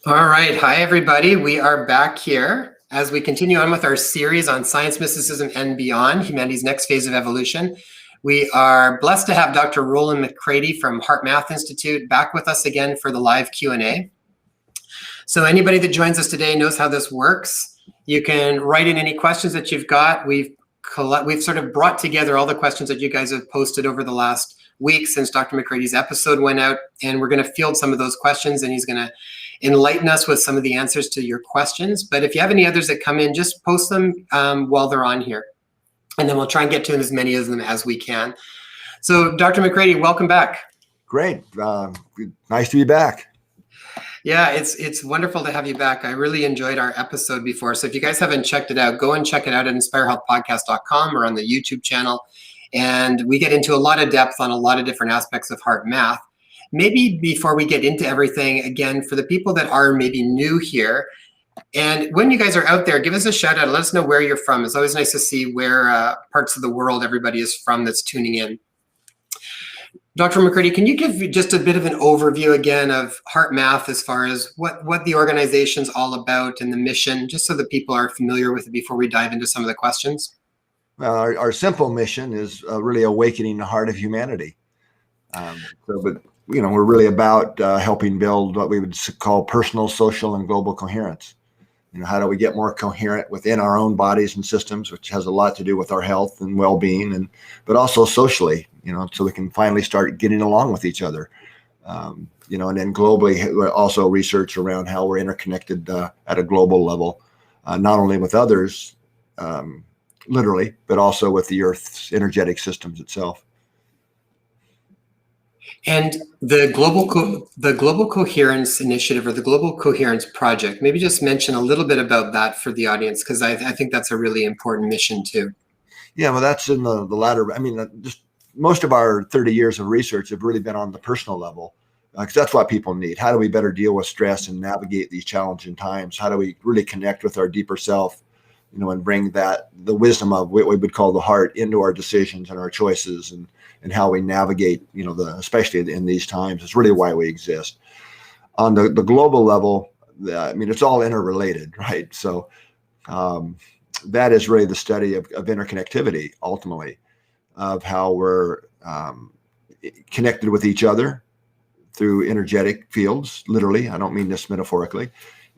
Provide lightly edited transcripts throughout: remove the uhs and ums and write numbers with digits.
All right. Hi, everybody. We are back here as we continue on with our series on science, mysticism, and beyond, humanity's next phase of evolution. We are blessed to have Dr. Rollin McCraty from HeartMath Institute back with us again for the live Q&A. So anybody that joins us today knows how this works. You can write in any questions that you've got. We've sort of brought together all the questions that you guys have posted over the last week since Dr. McCraty's episode went out, and we're going to field some of those questions, and he's going to enlighten us with some of the answers to your questions. But if you have any others that come in, just post them while they're on here, and then we'll try and get to as many of them as we can. So Dr. McCraty, welcome back. Great. Nice to be back. Yeah, it's wonderful to have you back. I really enjoyed our episode before. So if you guys haven't checked it out, go and check it out at inspirehealthpodcast.com or on the YouTube channel. And we get into a lot of depth on a lot of different aspects of heart math. Maybe before we get into everything, again, for the people that are maybe new here, and when you guys are out there, give us a shout out. Let us know where you're from. It's always nice to see where parts of the world everybody is from that's tuning in. Dr. McCraty, can you give just a bit of an overview again of HeartMath as far as what the organization's all about and the mission, just so that people are familiar with it before we dive into some of the questions? Well, our simple mission is really awakening the heart of humanity. We're really about helping build what we would call personal, social, and global coherence. How do we get more coherent within our own bodies and systems, which has a lot to do with our health and well-being, but also socially, so we can finally start getting along with each other. And then globally, also research around how we're interconnected at a global level, not only with others, literally, but also with the Earth's energetic systems itself. And the Global Coherence Initiative, or the Global Coherence Project, maybe just mention a little bit about that for the audience, because I think that's a really important mission too. Yeah, well, that's in the latter. Just most of our 30 years of research have really been on the personal level, because that's what people need. How do we better deal with stress and navigate these challenging times? How do we really connect with our deeper self, and bring the wisdom of what we would call the heart into our decisions and our choices, and how we navigate, especially in these times. It's really why we exist. On the global level, it's all interrelated, right? So that is really the study of interconnectivity, ultimately, of how we're connected with each other through energetic fields, literally. I don't mean this metaphorically.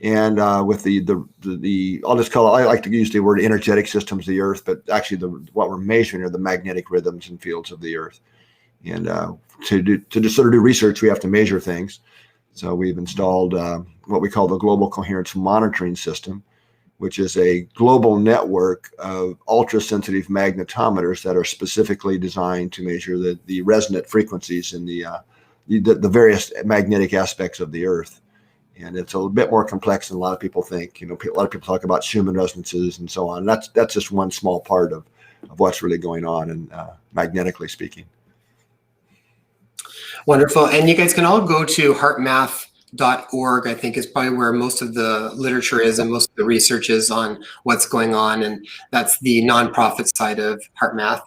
And with I'll just call it, I like to use the word energetic systems of the Earth, but actually what we're measuring are the magnetic rhythms and fields of the Earth. And to sort of do research, we have to measure things. So we've installed what we call the Global Coherence Monitoring System, which is a global network of ultra-sensitive magnetometers that are specifically designed to measure the resonant frequencies in the various magnetic aspects of the Earth. And it's a little bit more complex than a lot of people think. A lot of people talk about Schumann resonances and so on. That's just one small part of what's really going on, and magnetically speaking. Wonderful. And you guys can all go to heartmath.org, I think is probably where most of the literature is and most of the research is on what's going on. And that's the nonprofit side of HeartMath.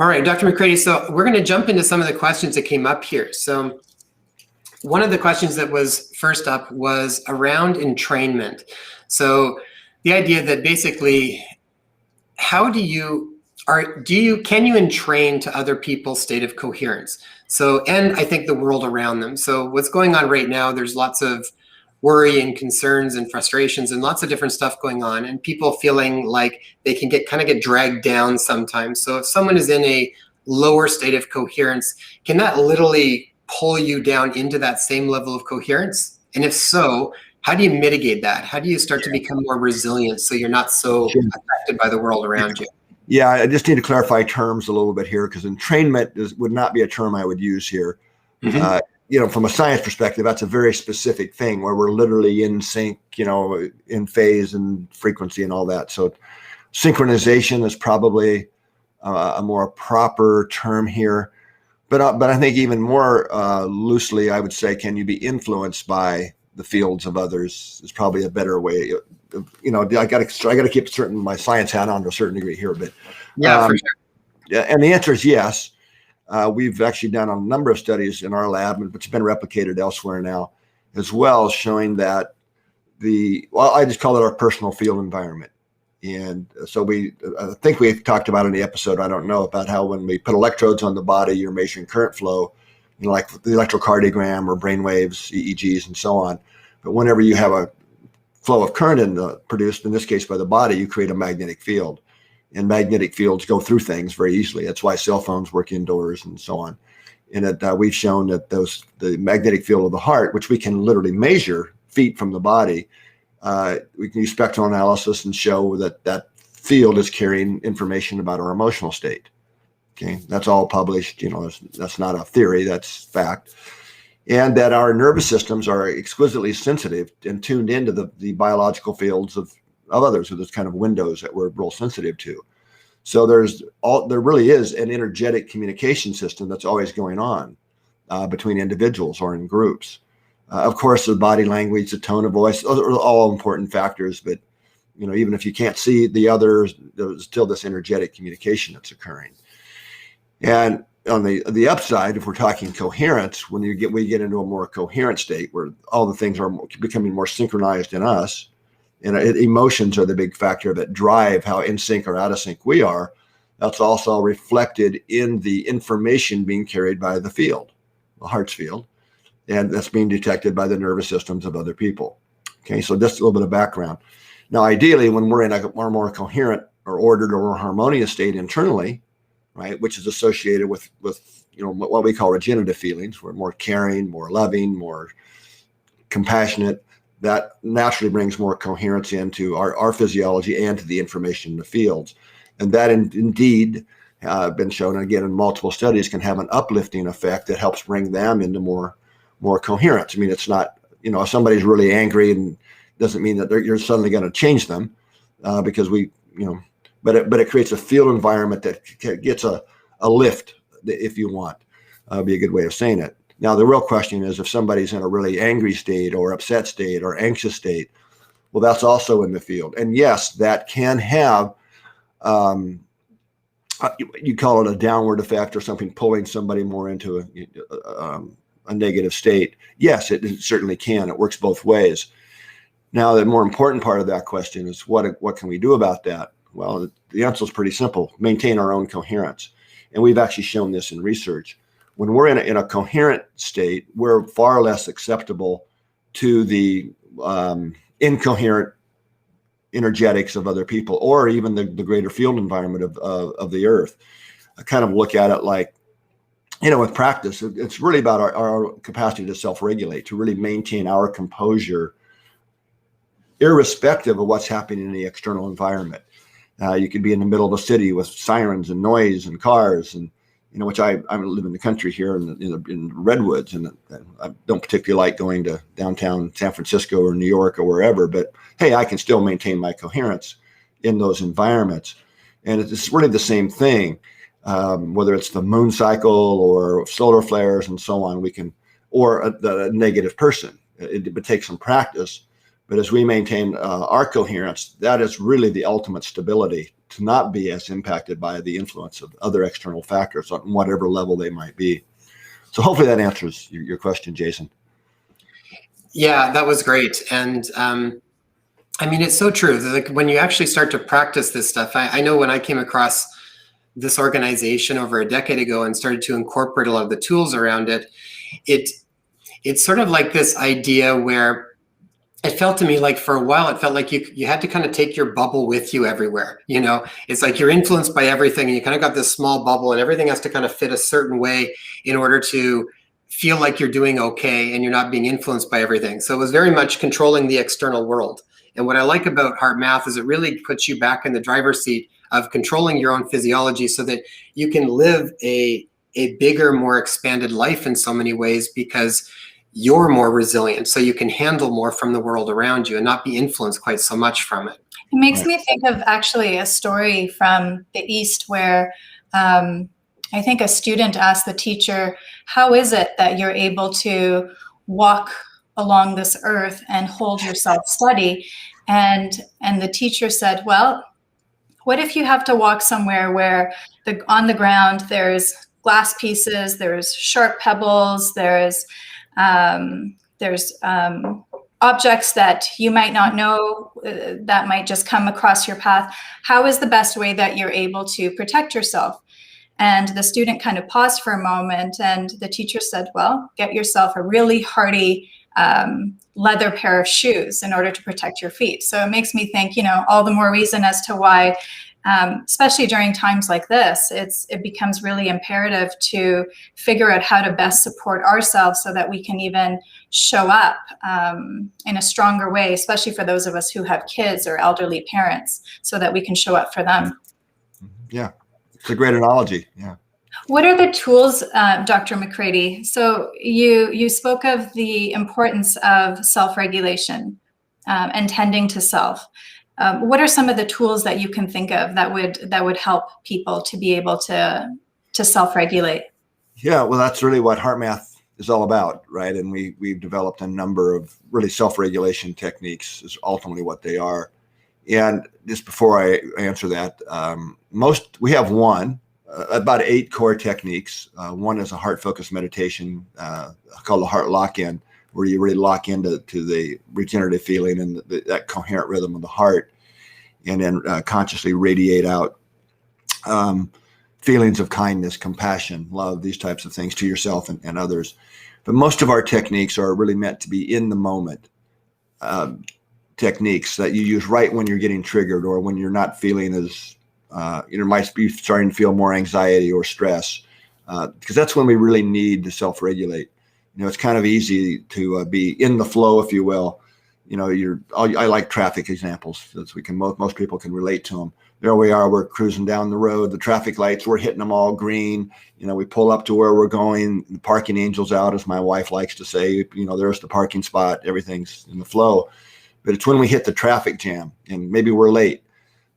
All right, Dr. McCraty, so we're going to jump into some of the questions that came up here. So one of the questions that was first up was around entrainment. So the idea that basically, can you entrain to other people's state of coherence? So, and I think the world around them. So what's going on right now, there's lots of worry and concerns and frustrations and lots of different stuff going on, and people feeling like they can get dragged down sometimes. So if someone is in a lower state of coherence, can that literally pull you down into that same level of coherence? And if so, how do you mitigate that? How do you start to become more resilient so you're not so affected by the world around you? Yeah, I just need to clarify terms a little bit here, because entrainment would not be a term I would use here. Mm-hmm. From a science perspective, that's a very specific thing where we're literally in sync, in phase and frequency and all that. So synchronization is probably a more proper term here. But I think even more loosely, I would say, can you be influenced by the fields of others is probably a better way. I got to keep my science hat on to a certain degree here, but yeah, for sure. Yeah, and the answer is yes. We've actually done a number of studies in our lab, which have been replicated elsewhere now, as well, showing that I just call it our personal field environment. And so I think we talked about in the episode, I don't know, about how when we put electrodes on the body, you're measuring current flow, like the electrocardiogram or brain waves, EEGs, and so on. But whenever you have a flow of current produced, in this case by the body, you create a magnetic field. And magnetic fields go through things very easily. That's why cell phones work indoors and so on. And we've shown that the magnetic field of the heart, which we can literally measure feet from the body, we can use spectral analysis and show that field is carrying information about our emotional state. Okay, that's all published. That's not a theory, that's fact. And that our nervous systems are exquisitely sensitive and tuned into the biological fields of others, with those kind of windows that we're real sensitive to. So there really is an energetic communication system that's always going on between individuals or in groups. Of course, the body language, the tone of voice, those are all important factors. But even if you can't see the others, there's still this energetic communication that's occurring. And on the upside, if we're talking coherence, when we get into a more coherent state where all the things are becoming more synchronized in us, and emotions are the big factor that drive how in sync or out of sync we are. That's also reflected in the information being carried by the field, the heart's field, and that's being detected by the nervous systems of other people. Okay, so just a little bit of background. Now, ideally, when we're in a more coherent or ordered or harmonious state internally, right, which is associated with what we call regenerative feelings, we're more caring, more loving, more compassionate. That naturally brings more coherence into our physiology and to the information in the fields. And that indeed been shown, again, in multiple studies, can have an uplifting effect that helps bring them into more coherence. I mean, it's not, if somebody's really angry, and doesn't mean that you're suddenly going to change them because but it creates a field environment that gets a lift, if you want, be a good way of saying it. Now, the real question is if somebody's in a really angry state or upset state or anxious state, well, that's also in the field. And yes, that can have, you call it a downward effect or something, pulling somebody more into a negative state. Yes, it certainly can. It works both ways. Now, the more important part of that question is what can we do about that? Well, the answer is pretty simple: maintain our own coherence. And we've actually shown this in research. When we're in a coherent state, we're far less susceptible to the incoherent energetics of other people, or even the greater field environment of the earth. I kind of look at it like, with practice, it's really about our capacity to self-regulate, to really maintain our composure, irrespective of what's happening in the external environment. You could be in the middle of a city with sirens and noise and cars, and which I live in the country here in Redwoods, and I don't particularly like going to downtown San Francisco or New York or wherever, but hey, I can still maintain my coherence in those environments. And it's really the same thing, whether it's the moon cycle or solar flares and so on, or the negative person. It would take some practice, but as we maintain our coherence, that is really the ultimate stability, to not be as impacted by the influence of other external factors on whatever level they might be. So hopefully that answers your question, Jason. Yeah, that was great. And I mean, it's so true. Like when you actually start to practice this stuff, I know when I came across this organization over a decade ago and started to incorporate a lot of the tools around it, it's sort of like this idea where it felt to me like for a while, it felt like you had to kind of take your bubble with you everywhere. It's like you're influenced by everything, and you kind of got this small bubble, and everything has to kind of fit a certain way in order to feel like you're doing okay and you're not being influenced by everything. So it was very much controlling the external world. And what I like about HeartMath is it really puts you back in the driver's seat of controlling your own physiology so that you can live a bigger, more expanded life in so many ways, because you're more resilient, so you can handle more from the world around you and not be influenced quite so much from it. It makes me think of actually a story from the East where I think a student asked the teacher, how is it that you're able to walk along this earth and hold yourself steady? And the teacher said, well, what if you have to walk somewhere where on the ground there's glass pieces, there's sharp pebbles, there's there's objects that you might not know that might just come across your path. How is the best way that you're able to protect yourself? And the student kind of paused for a moment, and the teacher said, well, get yourself a really hardy leather pair of shoes in order to protect your feet. So it makes me think, all the more reason as to why, especially during times like this, it becomes really imperative to figure out how to best support ourselves so that we can even show up in a stronger way, especially for those of us who have kids or elderly parents, so that we can show up for them. Yeah, it's a great analogy. Yeah. What are the tools, Dr. McCraty? So you spoke of the importance of self-regulation and tending to self. What are some of the tools that you can think of that would help people to be able to self-regulate? Yeah, well, that's really what HeartMath is all about, right? And we've developed a number of really self-regulation techniques is ultimately what they are. And just before I answer that, we have about 8 core techniques. One is a heart-focused meditation called the heart lock-in, where you really lock into the regenerative feeling and that coherent rhythm of the heart, and then consciously radiate out feelings of kindness, compassion, love, these types of things to yourself and others. But most of our techniques are really meant to be in the moment techniques that you use right when you're getting triggered, or when you're not feeling as, might be starting to feel more anxiety or stress, because that's when we really need to self-regulate. It's kind of easy to be in the flow, if you will. I like traffic examples, as most people can relate to them. There we are, we're cruising down the road, the traffic lights, we're hitting them all green. We pull up to where we're going, the parking angel's out, as my wife likes to say, there's the parking spot, everything's in the flow. But it's when we hit the traffic jam and maybe we're late,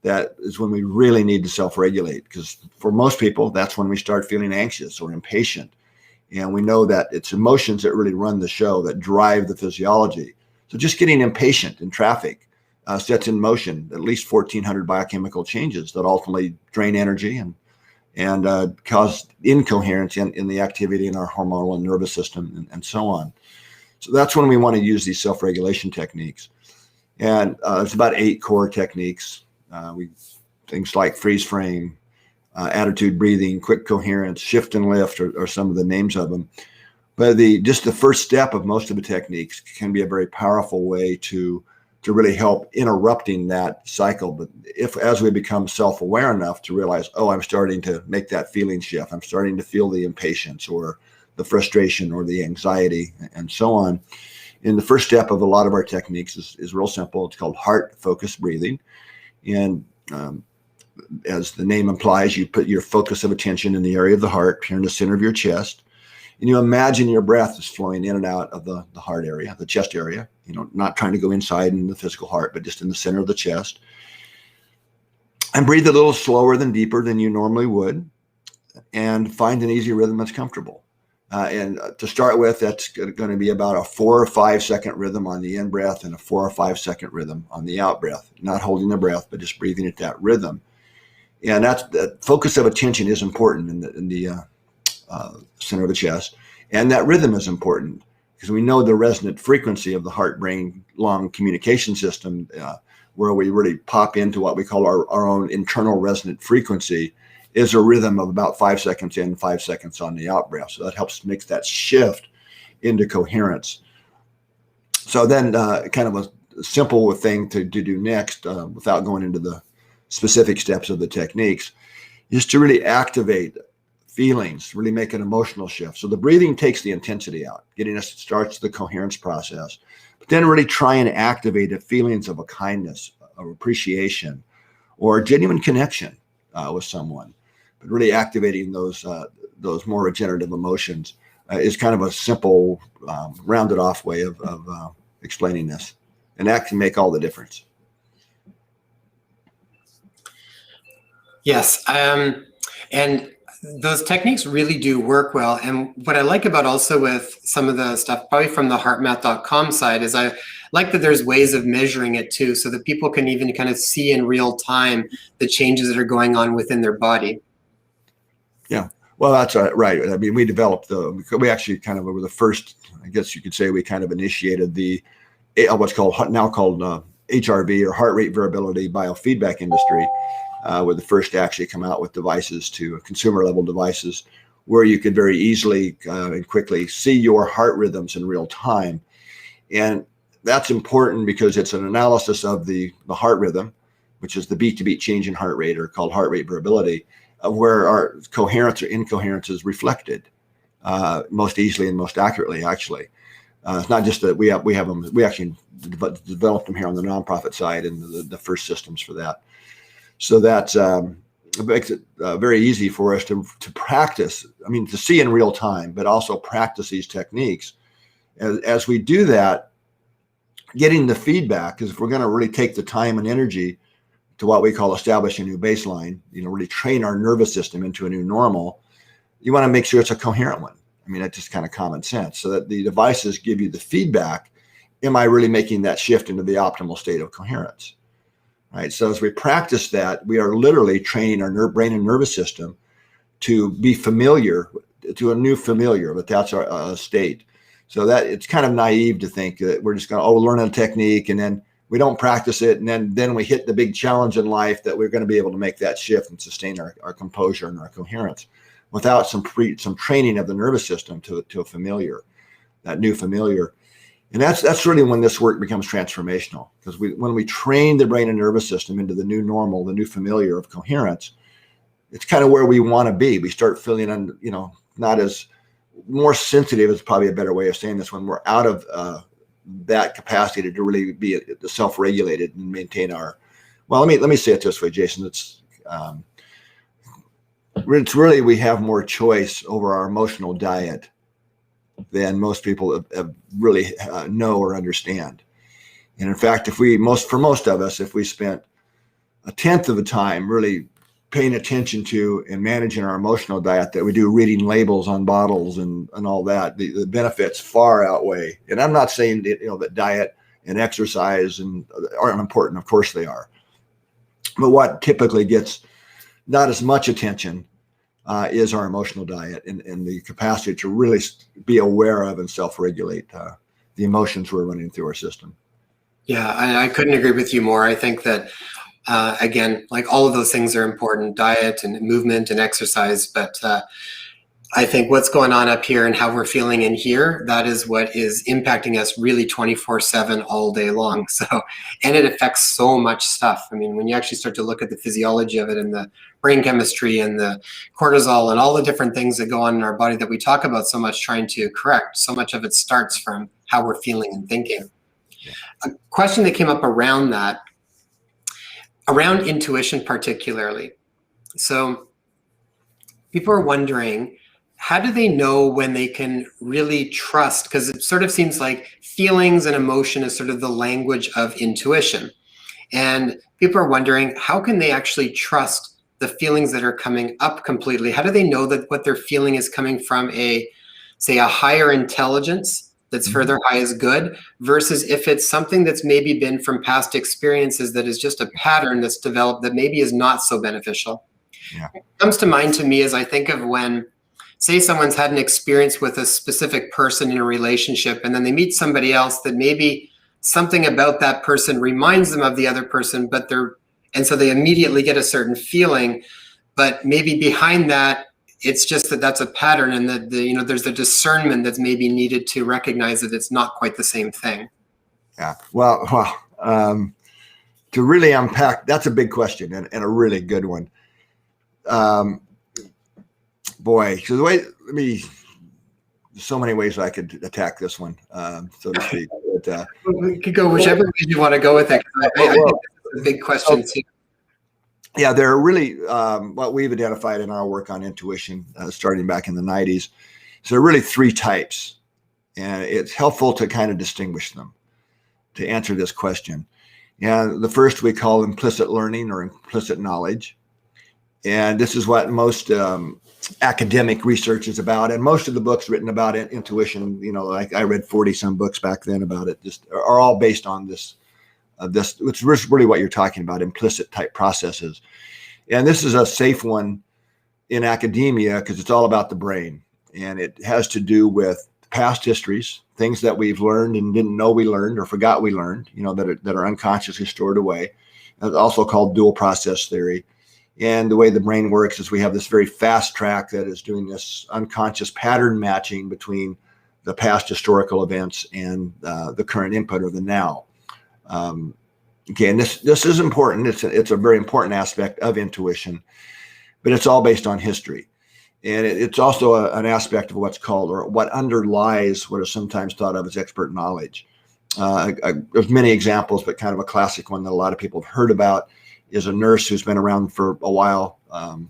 that is when we really need to self-regulate, because for most people, that's when we start feeling anxious or impatient. And we know that it's emotions that really run the show, that drive the physiology. So just getting impatient in traffic sets in motion at least 1,400 biochemical changes that ultimately drain energy and cause incoherence in the activity in our hormonal and nervous system and so on. So that's when we want to use these self-regulation techniques. And it's about 8 core techniques. Things like freeze frame, attitude breathing, quick coherence, shift and lift are some of the names of them. But just the first step of most of the techniques can be a very powerful way to really help interrupting that cycle. But as we become self-aware enough to realize, oh, I'm starting to make that feeling shift, I'm starting to feel the impatience or the frustration or the anxiety and so on. And the first step of a lot of our techniques is real simple. It's called heart-focused breathing. And as the name implies, you put your focus of attention in the area of the heart, here in the center of your chest. And you imagine your breath is flowing in and out of the heart area, the chest area, not trying to go inside in the physical heart, but just in the center of the chest. And breathe a little slower than deeper than you normally would, and find an easy rhythm that's comfortable. And to start with, that's going to be about a 4 or 5 second rhythm on the in breath and a 4 or 5 second rhythm on the out breath, not holding the breath, but just breathing at that rhythm. And that focus of attention is important in the center of the chest. And that rhythm is important because we know the resonant frequency of the heart-brain-lung communication system, where we really pop into what we call our own internal resonant frequency, is a rhythm of about 5 seconds in, 5 seconds on the out breath. So that helps make that shift into coherence. So then kind of a simple thing to do next, without going into the specific steps of the techniques, is to really activate feelings, really make an emotional shift. So the breathing takes the intensity out, starts the coherence process, but then really try and activate the feelings of a kindness, of appreciation, or genuine connection with someone. But really activating those more regenerative emotions is kind of a simple, rounded off way of explaining this. And that can make all the difference. Yes. And those techniques really do work well. And what I like about also with some of the stuff, probably from the HeartMath.com side, is I like that there's ways of measuring it too, so that people can even kind of see in real time the changes that are going on within their body. Yeah. Well, that's right. I mean, we actually kind of were the first, I guess you could say, we kind of initiated the what's called HRV, or heart rate variability biofeedback industry. We're the first to actually come out with devices, to consumer level devices, where you could very easily and quickly see your heart rhythms in real time. And that's important because it's an analysis of the heart rhythm, which is the beat to beat change in heart rate, or called heart rate variability, where our coherence or incoherence is reflected most easily and most accurately, actually. It's not just that we actually developed them here on the nonprofit side, and the first systems for that. So that makes it very easy for us to practice. I mean, to see in real time, but also practice these techniques. As we do that, getting the feedback, because if we're going to really take the time and energy to what we call establish a new baseline, really train our nervous system into a new normal, you want to make sure it's a coherent one. I mean, that's just kind of common sense, so that the devices give you the feedback. Am I really making that shift into the optimal state of coherence? Right. So as we practice that, we are literally training our brain and nervous system to be familiar to a new familiar, but that's our state. So that it's kind of naive to think that we're just going to learn a technique and then we don't practice it, and then we hit the big challenge in life that we're going to be able to make that shift and sustain our composure and our coherence without some training of the nervous system to a familiar, that new familiar. And that's really when this work becomes transformational, because when we train the brain and nervous system into the new normal, the new familiar of coherence, it's kind of where we want to be. We start feeling, not as more sensitive is probably a better way of saying this, when we're out of that capacity to really be self-regulated and maintain our. Well, let me say it this way, Jason. It's really we have more choice over our emotional diet than most people really know or understand. And in fact, for most of us, if we spent a tenth of the time really paying attention to and managing our emotional diet that we do reading labels on bottles and all that, the benefits far outweigh. And I'm not saying that diet and exercise aren't important. Of course they are. But what typically gets not as much attention is our emotional diet and the capacity to really be aware of and self-regulate the emotions we're running through our system. Yeah, I couldn't agree with you more. I think that, again, like all of those things are important, diet and movement and exercise, but I think what's going on up here and how we're feeling in here, that is what is impacting us really 24/7 all day long. So, and it affects so much stuff. I mean, when you actually start to look at the physiology of it and the brain chemistry and the cortisol and all the different things that go on in our body that we talk about so much trying to correct, so much of it starts from how we're feeling and thinking. Yeah. A question that came up around that, around intuition particularly. So people are wondering, how do they know when they can really trust? Because it sort of seems like feelings and emotion is sort of the language of intuition. And people are wondering, how can they actually trust the feelings that are coming up completely? How do they know that what they're feeling is coming from a higher intelligence that's further high is good, versus if it's something that's maybe been from past experiences that is just a pattern that's developed that maybe is not so beneficial? Yeah. What comes to mind to me is I think of when, say someone's had an experience with a specific person in a relationship, and then they meet somebody else that maybe something about that person reminds them of the other person, and so they immediately get a certain feeling, but maybe behind that, it's just that's a pattern, and that there's a discernment that's maybe needed to recognize that it's not quite the same thing. Yeah. Well, to really unpack, that's a big question and a really good one. Boy, so there's so many ways I could attack this one, so to speak. But, we could go whichever way you want to go with it. I think that's a big question too. Yeah, there are really what we've identified in our work on intuition, starting back in the 90s. So there are really three types, and it's helpful to kind of distinguish them to answer this question. And the first we call implicit learning or implicit knowledge. And this is what most academic research is about. And most of the books written about intuition, like I read 40 some books back then about it, just are all based on this, which is really what you're talking about, implicit type processes. And this is a safe one in academia because it's all about the brain, and it has to do with past histories, things that we've learned and didn't know we learned or forgot we learned, that are unconsciously stored away. It's also called dual process theory. And the way the brain works is we have this very fast track that is doing this unconscious pattern matching between the past historical events and the current input or the now. Okay, and this is important. It's a very important aspect of intuition, but it's all based on history. And it's also an aspect of what's called, or what underlies what is sometimes thought of as expert knowledge. There's many examples, but kind of a classic one that a lot of people have heard about is a nurse who's been around for a while on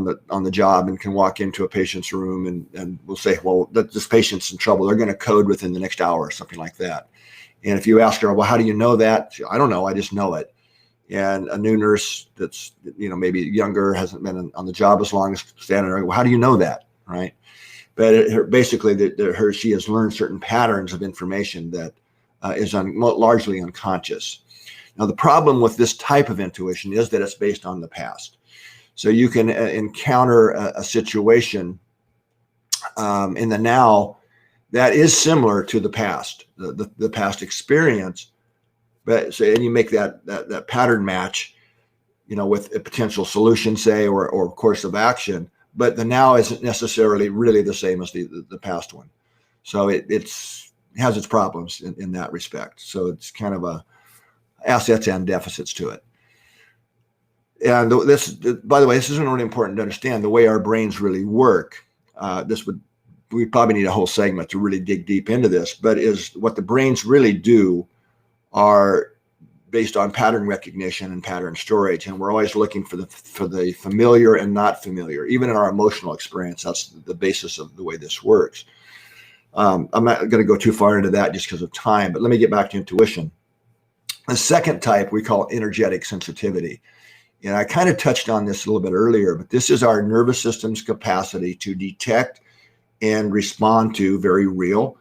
the job and can walk into a patient's room and will say, well, this patient's in trouble. They're going to code within the next hour or something like that. And if you ask her, well, how do you know that? I don't know. I just know it. And a new nurse that's, maybe younger, hasn't been on the job as long as standing there, well, how do you know that? Right. But basically, she has learned certain patterns of information that is largely unconscious. Now, the problem with this type of intuition is that it's based on the past. So you can encounter a situation in the now that is similar to the past, the past experience, and you make that pattern match, with a potential solution, say, or course of action, but the now isn't necessarily really the same as the past one. So it has its problems in that respect. So it's kind of assets and deficits to it. And by the way, this isn't really important to understand the way our brains really work. We probably need a whole segment to really dig deep into this, but is what the brains really do are based on pattern recognition and pattern storage. And we're always looking for the familiar and not familiar. Even in our emotional experience, that's the basis of the way this works. I'm not going to go too far into that just because of time, but let me get back to intuition. The second type we call energetic sensitivity. And I kind of touched on this a little bit earlier, but this is our nervous system's capacity to detect and respond to very real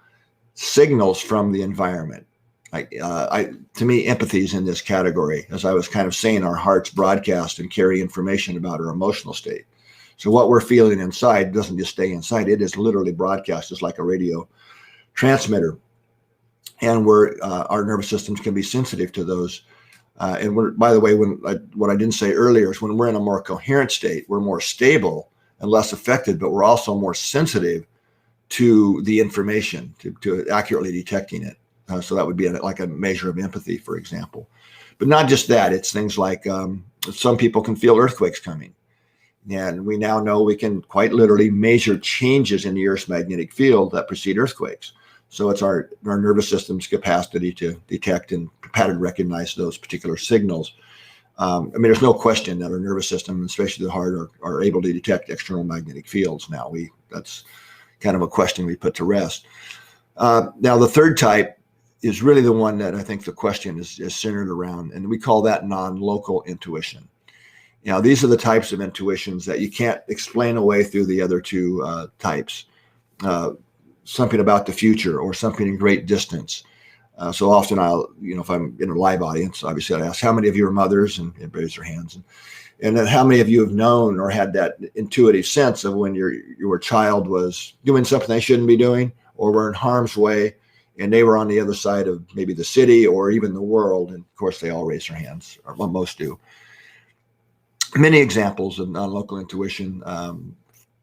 signals from the environment. To me, empathy is in this category. As I was kind of saying, our hearts broadcast and carry information about our emotional state. So what we're feeling inside doesn't just stay inside. It is literally broadcast, just like a radio transmitter. And our nervous systems can be sensitive to those. By the way, what I didn't say earlier is when we're in a more coherent state, we're more stable and less affected, but we're also more sensitive to the information, to accurately detecting it. So that would be like a measure of empathy, for example. But not just that, it's things like some people can feel earthquakes coming. And we now know we can quite literally measure changes in the Earth's magnetic field that precede earthquakes. So it's our nervous system's capacity to detect and pattern recognize those particular signals. There's no question that our nervous system, especially the heart, are able to detect external magnetic fields now. That's kind of a question we put to rest. Now, the third type is really the one that I think the question is centered around, and we call that non-local intuition. Now, these are the types of intuitions that you can't explain away through the other two types. Something about the future or something in great distance. So often if I'm in a live audience, obviously I ask, how many of you are mothers? And raise their hands. And then how many of you have known or had that intuitive sense of when your child was doing something they shouldn't be doing or were in harm's way and they were on the other side of maybe the city or even the world. And of course, they all raise their hands, or well, most do. Many examples of non-local intuition.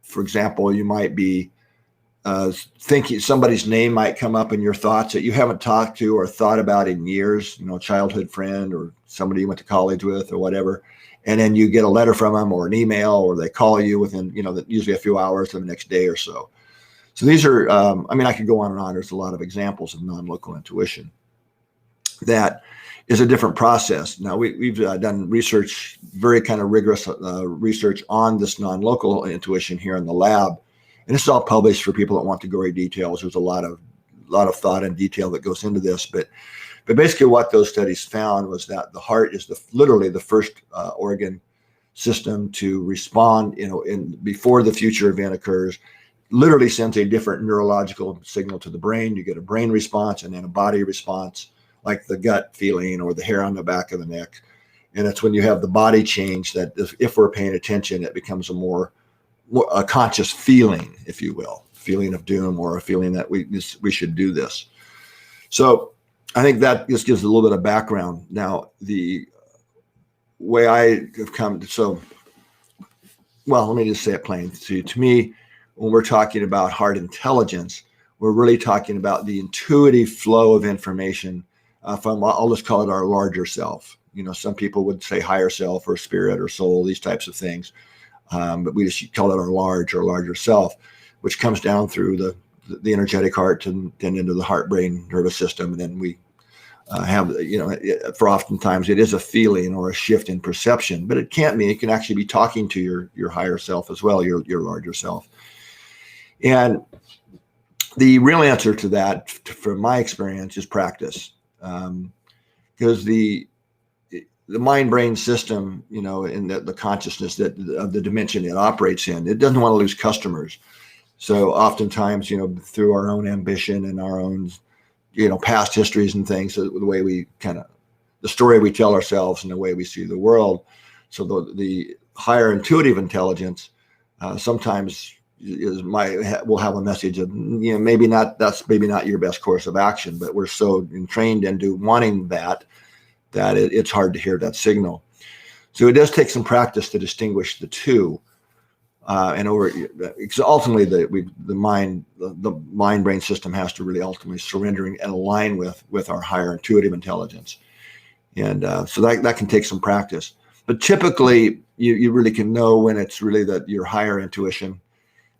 For example, you might be thinking somebody's name might come up in your thoughts that you haven't talked to or thought about in years, childhood friend or somebody you went to college with or whatever. And then you get a letter from them or an email, or they call you within, usually a few hours of the next day or so. So these are, I could go on and on. There's a lot of examples of non-local intuition. That is a different process. Now we've done research, very kind of rigorous research on this non-local intuition here in the lab. And this is all published for people that want to go into details. There's a lot of thought and detail that goes into this, but basically what those studies found was that the heart is literally the first organ system to respond, before the future event occurs, literally sends a different neurological signal to the brain. You get a brain response and then a body response, like the gut feeling or the hair on the back of the neck. And it's when you have the body change that if we're paying attention, it becomes a more a conscious feeling, if you will, feeling of doom or a feeling that we should do this. So I think that just gives a little bit of background. Now, the way I have come to, let me just say it plain. To me, when we're talking about heart intelligence, we're really talking about the intuitive flow of information from, I'll just call it our larger self. Some people would say higher self or spirit or soul, these types of things. But we just call it our larger self, which comes down through the energetic heart and then into the heart brain nervous system. And then we have, for oftentimes it is a feeling or a shift in perception, but it can't mean, it can actually be talking to your higher self as well, your larger self. And the real answer to that, from my experience, is practice. Because the mind-brain system, in the consciousness of the dimension it operates in, it doesn't want to lose customers. So oftentimes, through our own ambition and our own, past histories and things, the way we the story we tell ourselves and the way we see the world. So the higher intuitive intelligence sometimes will have a message of, that's maybe not your best course of action, but we're so trained into wanting that it's hard to hear that signal. So it does take some practice to distinguish the two. Because ultimately the mind-brain system has to really ultimately surrendering and align with our higher intuitive intelligence. And so that can take some practice. But typically you really can know when it's really your higher intuition,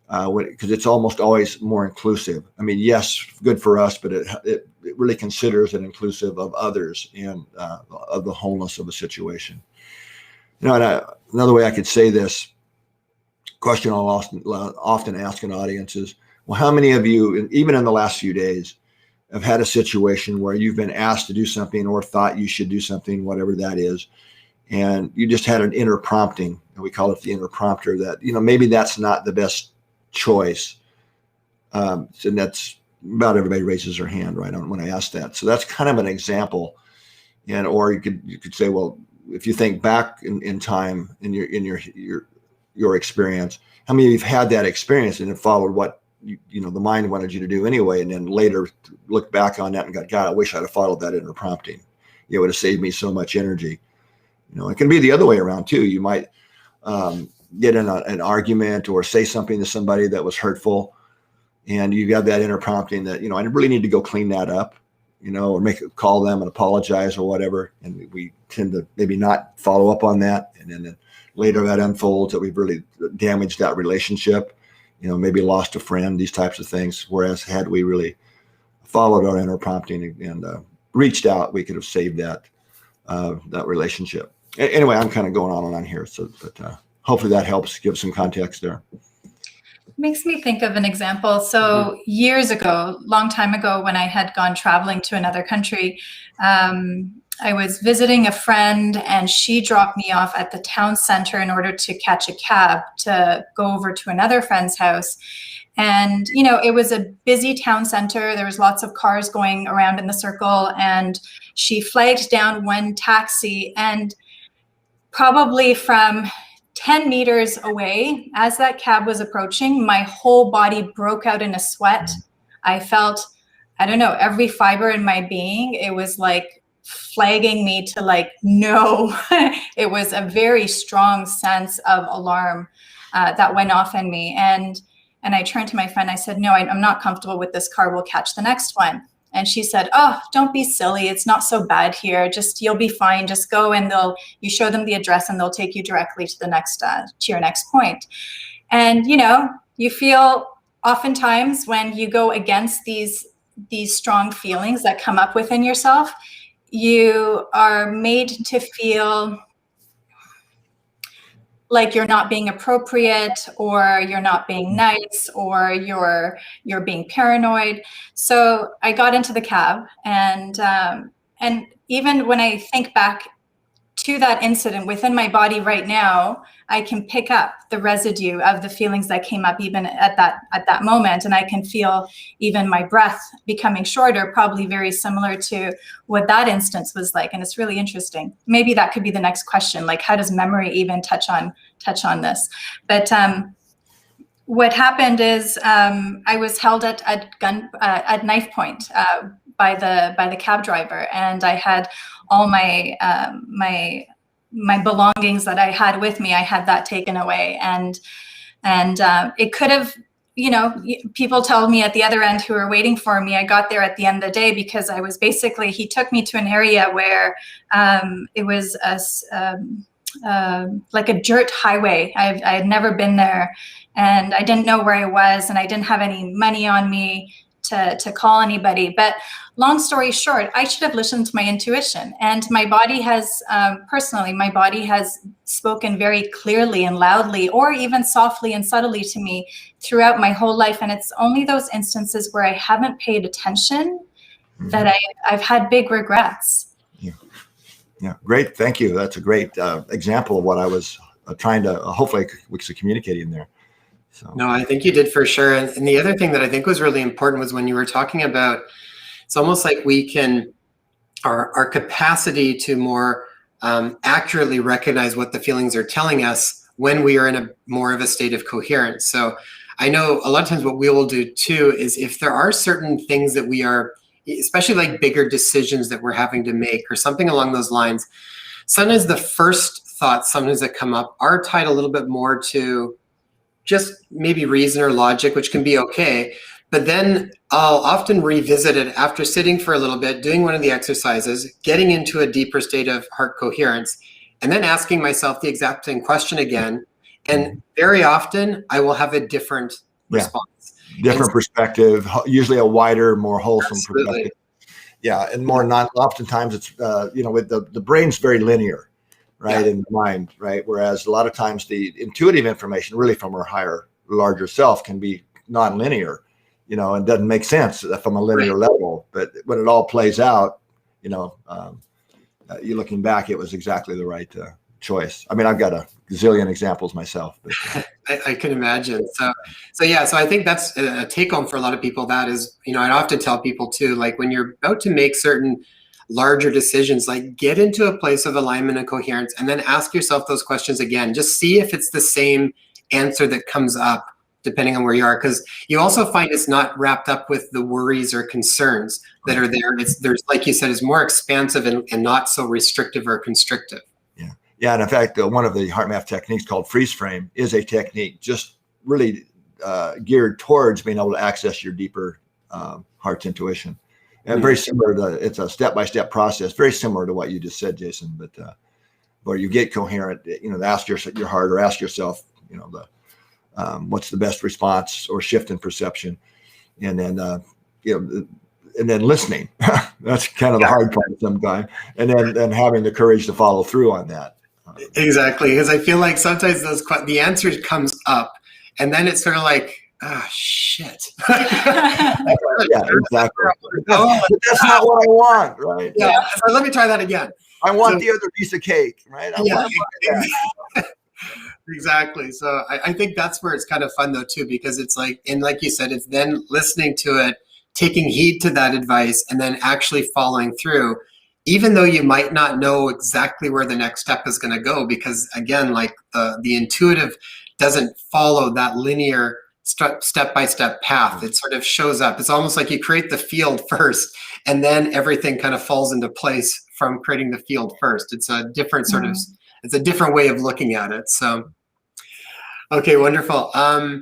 because it's almost always more inclusive. I mean, yes, good for us, but it really considers it inclusive of others and of the wholeness of the situation. And another way I could say this, question I'll often ask an audience is, well, how many of you, even in the last few days, have had a situation where you've been asked to do something or thought you should do something, whatever that is, and you just had an inner prompting, and we call it the inner prompter, that, maybe that's not the best choice. And that's about everybody raises their hand right on when I ask that. So that's kind of an example. Or you could say, well, if you think back in time in your experience, how many of you have had that experience and have followed what the mind wanted you to do anyway, and then later look back on that and got, God, I wish I'd have followed that inner prompting. It would have saved me so much energy. It can be the other way around too. You might get in an argument or say something to somebody that was hurtful, and you got that inner prompting that, I really need to go clean that up, or call them and apologize or whatever. And we tend to maybe not follow up on that. And then later that unfolds that we've really damaged that relationship, maybe lost a friend, these types of things. Whereas had we really followed our inner prompting and reached out, we could have saved that relationship. Anyway, I'm kind of going on and on here. But hopefully that helps give some context there. Makes me think of an example. So years ago, long time ago, when I had gone traveling to another country, I was visiting a friend, and she dropped me off at the town center in order to catch a cab to go over to another friend's house. And, it was a busy town center. There was lots of cars going around in the circle, and she flagged down one taxi, and probably from 10 meters away, as that cab was approaching, my whole body broke out in a sweat. I felt, every fiber in my being, it was like flagging me to no. It was a very strong sense of alarm that went off in me. And I turned to my friend, I said, no, I'm not comfortable with this car. We'll catch the next one. And she said, oh, don't be silly. It's not so bad here. You'll be fine. Just go, and you show them the address, and they'll take you directly to the next, to your next point. And, you feel oftentimes when you go against these strong feelings that come up within yourself, you are made to feel like you're not being appropriate, or you're not being nice, or you're being paranoid. So I got into the cab, and even when I think back to that incident within my body right now, I can pick up the residue of the feelings that came up even at that moment. And I can feel even my breath becoming shorter, probably very similar to what that instance was like. And it's really interesting. Maybe that could be the next question. How does memory even touch on this? But what happened is I was held at knife point by the cab driver, and I had all my belongings that I had with me. I had that taken away, and it could have, people told me at the other end who were waiting for me. I got there at the end of the day because I was basically, he took me to an area where it was like a dirt highway. I had never been there, and I didn't know where I was, and I didn't have any money on me to call anybody. But long story short, I should have listened to my intuition, and my body has, personally, my body has spoken very clearly and loudly, or even softly and subtly to me throughout my whole life. And it's only those instances where I haven't paid attention that I've had big regrets. Yeah, great. Thank you. That's a great example of what I was trying to, hopefully we could communicate in there. So. No, I think you did for sure. And the other thing that I think was really important was when you were talking about, it's almost like we can, our capacity to more accurately recognize what the feelings are telling us when we are in a more of a state of coherence. So I know a lot of times what we will do too is if there are certain things that we are, especially like bigger decisions that we're having to make or something along those lines, sometimes the first thoughts sometimes that come up are tied a little bit more to just maybe reason or logic, which can be okay. But then I'll often revisit it after sitting for a little bit, doing one of the exercises, getting into a deeper state of heart coherence, and then asking myself the exact same question again. And very often I will have a different response. Different perspective, usually a wider, more wholesome perspective. Yeah, and more oftentimes it's, with the brain's very linear, right, in the mind, right? Whereas a lot of times the intuitive information really from our higher, larger self can be non-linear, and doesn't make sense from a linear level. But when it all plays out, you're looking back, it was exactly the right choice. I mean, I've got a gazillion examples myself. But, I can imagine. So I think that's a take home for a lot of people. That is, I'd often tell people too, like when you're about to make certain larger decisions, like get into a place of alignment and coherence, and then ask yourself those questions again. Just see if it's the same answer that comes up depending on where you are, because you also find it's not wrapped up with the worries or concerns that are there. There's, like you said, is more expansive and not so restrictive or constrictive. Yeah, and in fact, one of the HeartMath techniques called freeze frame is a technique just really geared towards being able to access your deeper heart's intuition. And very similar to, it's a step-by-step process, very similar to what you just said, Jason, but where you get coherent, ask your heart or ask yourself, what's the best response or shift in perception, and then and then listening. That's kind of the hard part sometimes, and then having the courage to follow through on that. Exactly, because I feel like sometimes the answer comes up, and then it's sort of like, shit. Yeah, exactly. That's not what I want, right? Yeah. So let me try that again. I want the other piece of cake, right? Exactly. So I think that's where it's kind of fun though too, because it's like, and like you said, it's then listening to it, taking heed to that advice, and then actually following through, even though you might not know exactly where the next step is going to go, because again, like the intuitive doesn't follow that linear step-by-step path. It sort of shows up. It's almost like you create the field first, and then everything kind of falls into place from creating the field first. It's a different sort of, it's a different way of looking at it. So, okay, wonderful. I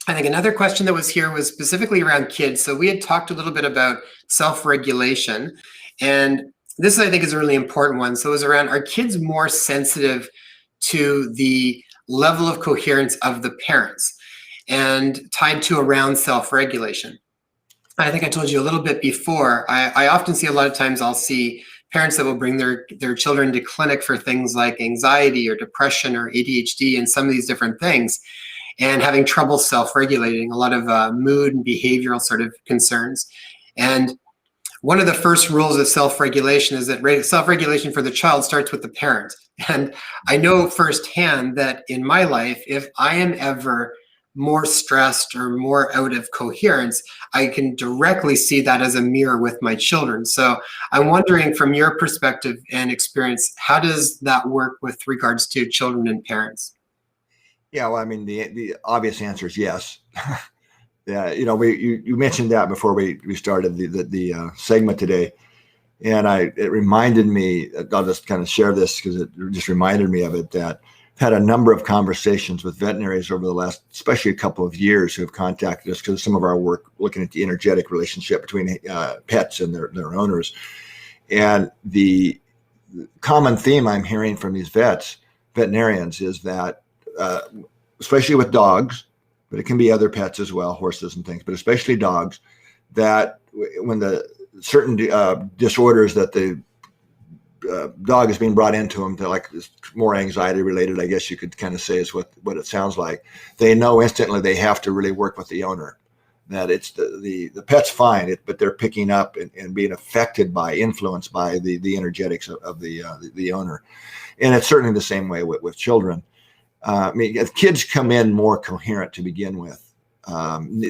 think another question that was here was specifically around kids. So we had talked a little bit about self-regulation, and this I think is a really important one. So it was around, are kids more sensitive to the level of coherence of the parents and tied to around self-regulation? I think I told you a little bit before, I often see a lot of times I'll see parents that will bring their children to clinic for things like anxiety or depression or ADHD and some of these different things, and having trouble self-regulating, a lot of mood and behavioral sort of concerns. And one of the first rules of self-regulation is that self-regulation for the child starts with the parent. And I know firsthand that in my life, if I am ever more stressed or more out of coherence, I can directly see that as a mirror with my children. So I'm wondering, from your perspective and experience, how does that work with regards to children and parents? Yeah, well, I mean, the obvious answer is yes. Yeah, you mentioned that before we started the segment today, and it reminded me. I'll just kind of share this because it just reminded me of it, that I've had a number of conversations with veterinarians over the last, especially a couple of years, who have contacted us because of some of our work looking at the energetic relationship between pets and their owners, and the common theme I'm hearing from these veterinarians is that, especially with dogs, but it can be other pets as well, horses and things, but especially dogs, that when the certain disorders that the dog is being brought into them, to like more anxiety related, I guess you could kind of say is what it sounds like. They know instantly they have to really work with the owner. That it's the pet's fine, but they're picking up and being affected by, influenced by the energetics of the owner. And it's certainly the same way with children. I mean, if kids come in more coherent to begin with,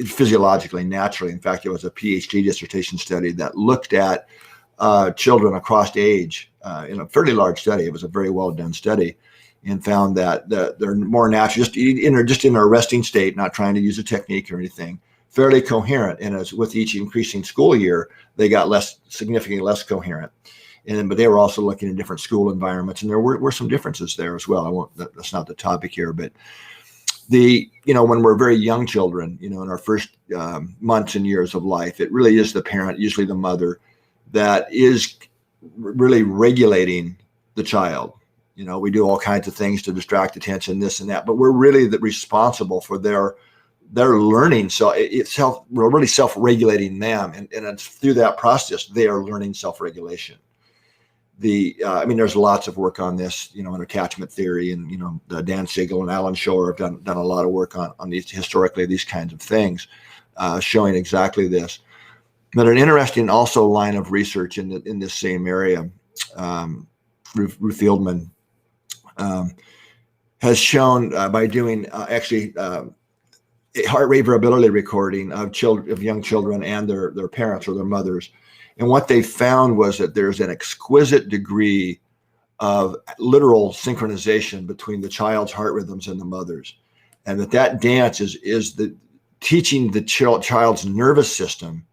physiologically, naturally. In fact, it was a PhD dissertation study that looked at children across age in a fairly large study. It was a very well done study, and found that they're more natural, just in a resting state, not trying to use a technique or anything, fairly coherent. And as with each increasing school year, they got significantly less coherent. But they were also looking at different school environments, and there were some differences there as well. That's not the topic here, but when we're very young children, in our first months and years of life, it really is the parent, usually the mother, that is really regulating the child. We do all kinds of things to distract attention, this and that, but we're really responsible for their learning. So we're really self-regulating them, and it's through that process they are learning self-regulation. There's lots of work on this, in attachment theory, and Dan Siegel and Alan Shore have done a lot of work on these historically, these kinds of things, showing exactly this. But an interesting also line of research in this same area, Ruth Fieldman has shown by doing heart rate variability recording of young children and their parents or their mothers. And what they found was that there's an exquisite degree of literal synchronization between the child's heart rhythms and the mother's, and that dance is the teaching the child's nervous system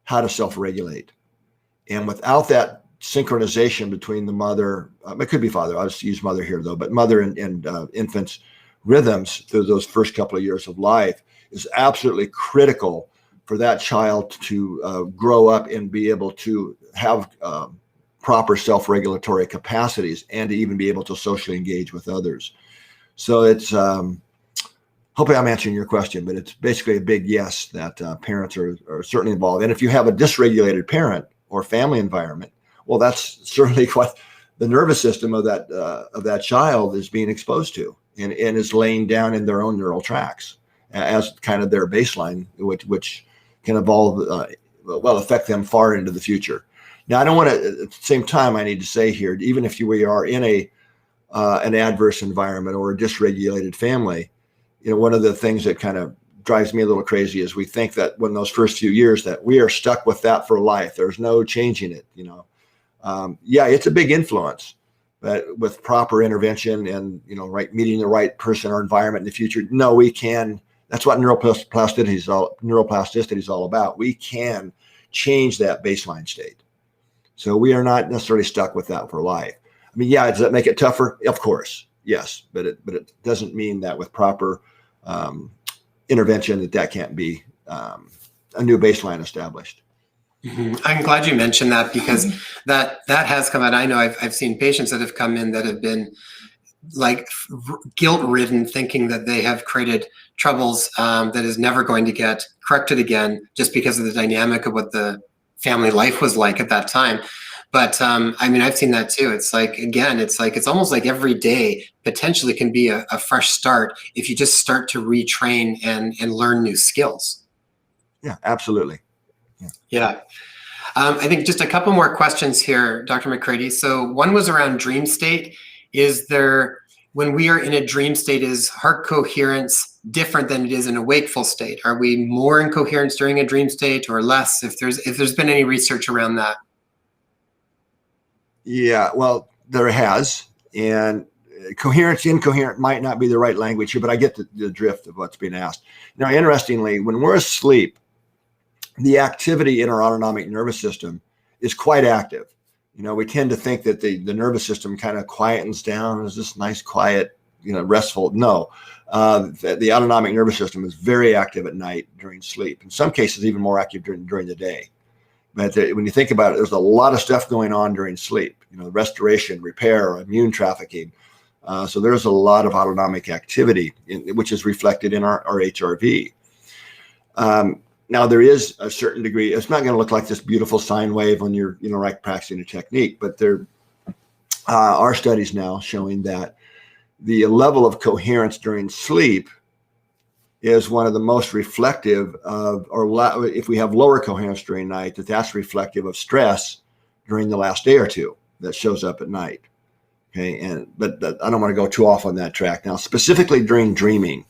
how to self-regulate. And without that synchronization between the mother, it could be father, I'll just use mother here though, but mother and infants' rhythms through those first couple of years of life is absolutely critical for that child to grow up and be able to have proper self-regulatory capacities, and to even be able to socially engage with others. So it's, hopefully I'm answering your question, but it's basically a big yes that parents are certainly involved. And if you have a dysregulated parent or family environment, well, that's certainly what the nervous system of that child is being exposed to, and is laying down in their own neural tracks as kind of their baseline, which can evolve, affect them far into the future. Now, I don't want to, at the same time, I need to say here, even if we are in an adverse environment or a dysregulated family, one of the things that kind of drives me a little crazy is we think that when those first few years that we are stuck with that for life, there's no changing it, it's a big influence, but with proper intervention and, meeting the right person or environment in the future, no, we can. That's what neuroplasticity is all about. We can change that baseline state. So we are not necessarily stuck with that for life. I mean, does that make it tougher? Of course, yes, but it doesn't mean that with proper intervention that can't be a new baseline established. Mm-hmm. I'm glad you mentioned that, because that has come out. I know I've seen patients that have come in that have been like guilt-ridden, thinking that they have created troubles that is never going to get corrected again, just because of the dynamic of what the family life was like at that time. But I've seen that too. It's like, again, it's almost like every day potentially can be a fresh start if you just start to retrain and learn new skills. Yeah, absolutely. Yeah. I think just a couple more questions here, Dr. McCraty. So one was around dream state. When we are in a dream state, is heart coherence different than it is in a wakeful state? Are we more in coherence during a dream state or less? If there's been any research around that? Yeah, well, there has, and coherence, incoherent might not be the right language here, but I get the drift of what's being asked. Now, interestingly, when we're asleep, the activity in our autonomic nervous system is quite active. We tend to think that the nervous system kind of quietens down. Is this nice, quiet, restful? No, the autonomic nervous system is very active at night during sleep. In some cases, even more active during the day. But when you think about it, there's a lot of stuff going on during sleep. Restoration, repair, immune trafficking. So there's a lot of autonomic activity, which is reflected in our HRV. Now, there is a certain degree. It's not going to look like this beautiful sine wave when you're, practicing a technique. But there are studies now showing that the level of coherence during sleep is one of the most reflective of, or if we have lower coherence during night, that's reflective of stress during the last day or two that shows up at night. Okay, but I don't want to go too off on that track. Now, specifically during dreaming,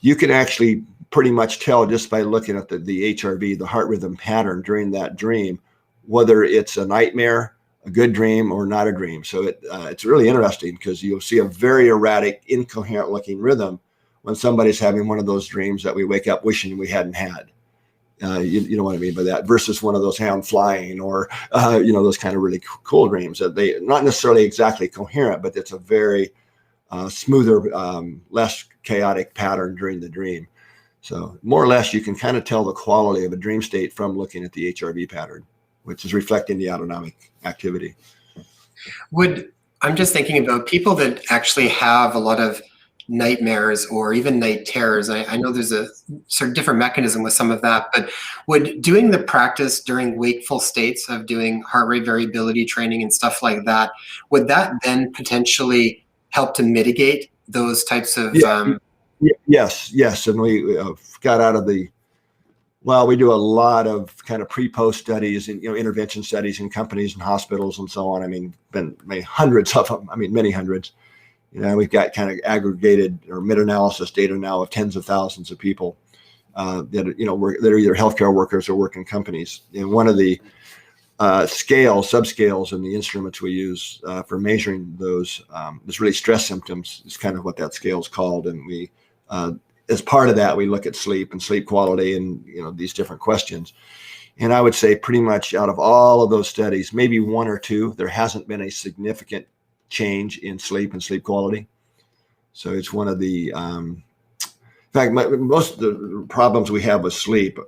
you can actually pretty much tell just by looking at the HRV, the heart rhythm pattern during that dream, whether it's a nightmare, a good dream, or not a dream. So it's really interesting because you'll see a very erratic, incoherent looking rhythm when somebody's having one of those dreams that we wake up wishing we hadn't had. You know what I mean by that, versus one of those hand flying or, those kind of really cool dreams that they not necessarily exactly coherent, but it's a very smoother, less chaotic pattern during the dream. So more or less, you can kind of tell the quality of a dream state from looking at the HRV pattern, which is reflecting the autonomic activity. I'm just thinking about people that actually have a lot of nightmares or even night terrors. I know there's a sort of different mechanism with some of that, but would doing the practice during wakeful states of doing heart rate variability training and stuff like that, would that then potentially help to mitigate those types of... Yes. And we got out of we do a lot of kind of pre-post studies and, intervention studies in companies and hospitals and so on. I mean, hundreds of them. I mean, many hundreds. We've got kind of aggregated or meta-analysis data now of tens of thousands of people that are either healthcare workers or work in companies. And one of the subscales in the instruments we use for measuring those is really stress symptoms is kind of what that scale is called. And we, as part of that, we look at sleep and sleep quality and, these different questions. And I would say pretty much out of all of those studies, maybe one or two, there hasn't been a significant change in sleep and sleep quality. So it's one of the, in fact, most of the problems we have with sleep,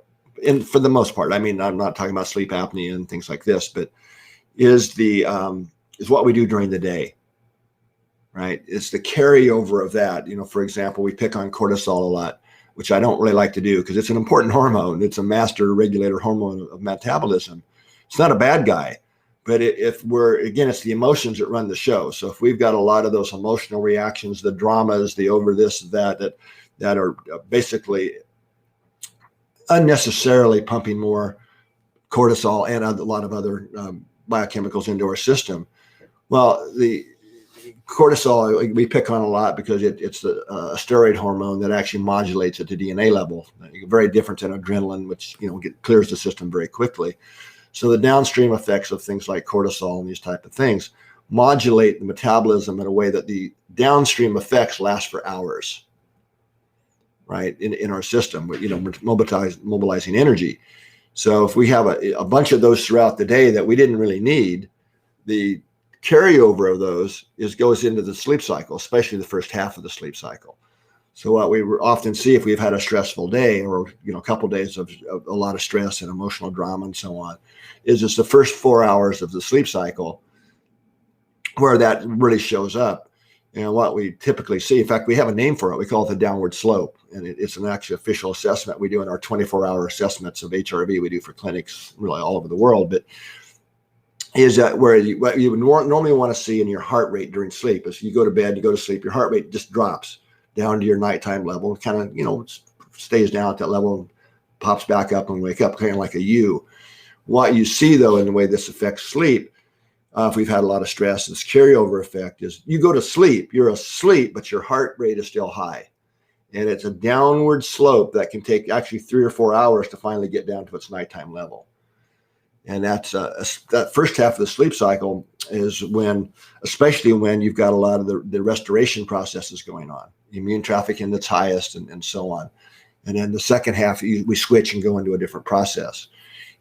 and for the most part, I mean, I'm not talking about sleep apnea and things like this, but is what we do during the day, right? It's the carryover of that. For example, we pick on cortisol a lot, which I don't really like to do because it's an important hormone. It's a master regulator hormone of metabolism. It's not a bad guy. But it's the emotions that run the show. So if we've got a lot of those emotional reactions, the dramas, the over this, that are basically unnecessarily pumping more cortisol and a lot of other biochemicals into our system. Well, the cortisol we pick on a lot because it's a steroid hormone that actually modulates at the DNA level. Very different than adrenaline, which clears the system very quickly. So the downstream effects of things like cortisol and these type of things modulate the metabolism in a way that the downstream effects last for hours, right? In our system, we're mobilizing energy. So if we have a bunch of those throughout the day that we didn't really need, the carryover of those goes into the sleep cycle, especially the first half of the sleep cycle. So what we often see if we've had a stressful day or, a couple of days of a lot of stress and emotional drama and so on, is it's the first 4 hours of the sleep cycle where that really shows up. And what we typically see, in fact, we have a name for it. We call it the downward slope. And it's an actual official assessment we do in our 24-hour assessments of HRV we do for clinics really all over the world. But is that what you would normally want to see in your heart rate during sleep is you go to bed, you go to sleep, your heart rate just drops down to your nighttime level, kind of, stays down at that level and pops back up and wake up kind of like a U. What you see though, in the way this affects sleep, if we've had a lot of stress, this carryover effect is you go to sleep, you're asleep, but your heart rate is still high. And it's a downward slope that can take actually 3 or 4 hours to finally get down to its nighttime level. And that's that first half of the sleep cycle is when, especially when you've got a lot of the restoration processes going on, immune trafficking that's highest, and so on. And then the second half, we switch and go into a different process.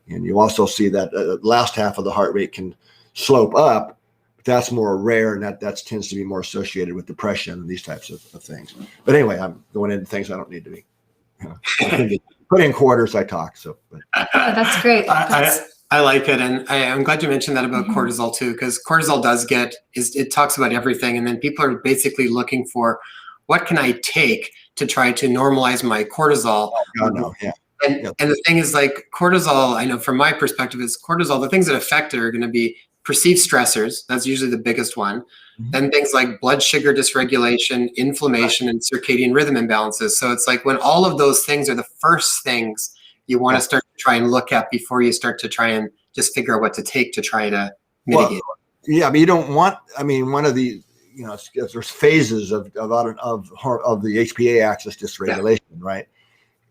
And you also see that last half of the heart rate can slope up, but that's more rare, and that tends to be more associated with depression and these types of things. But anyway, I'm going into things I don't need to be. Put in quarters, I talk. So that's great. I like it, and I'm glad you mentioned that about cortisol too, because cortisol it talks about everything, and then people are basically looking for what can I take to try to normalize my cortisol. Oh, God, no. Yeah. And the thing is, like, cortisol, I know from my perspective, is cortisol, the things that affect it are going to be perceived stressors. That's usually the biggest one. Mm-hmm. Then things like blood sugar dysregulation, inflammation, and circadian rhythm imbalances. So it's like when all of those things are the first things you want to start to try and look at before you start to try and just figure out what to take to try to mitigate. Well, yeah, but you don't want, one of the, there's phases of the HPA axis dysregulation, right?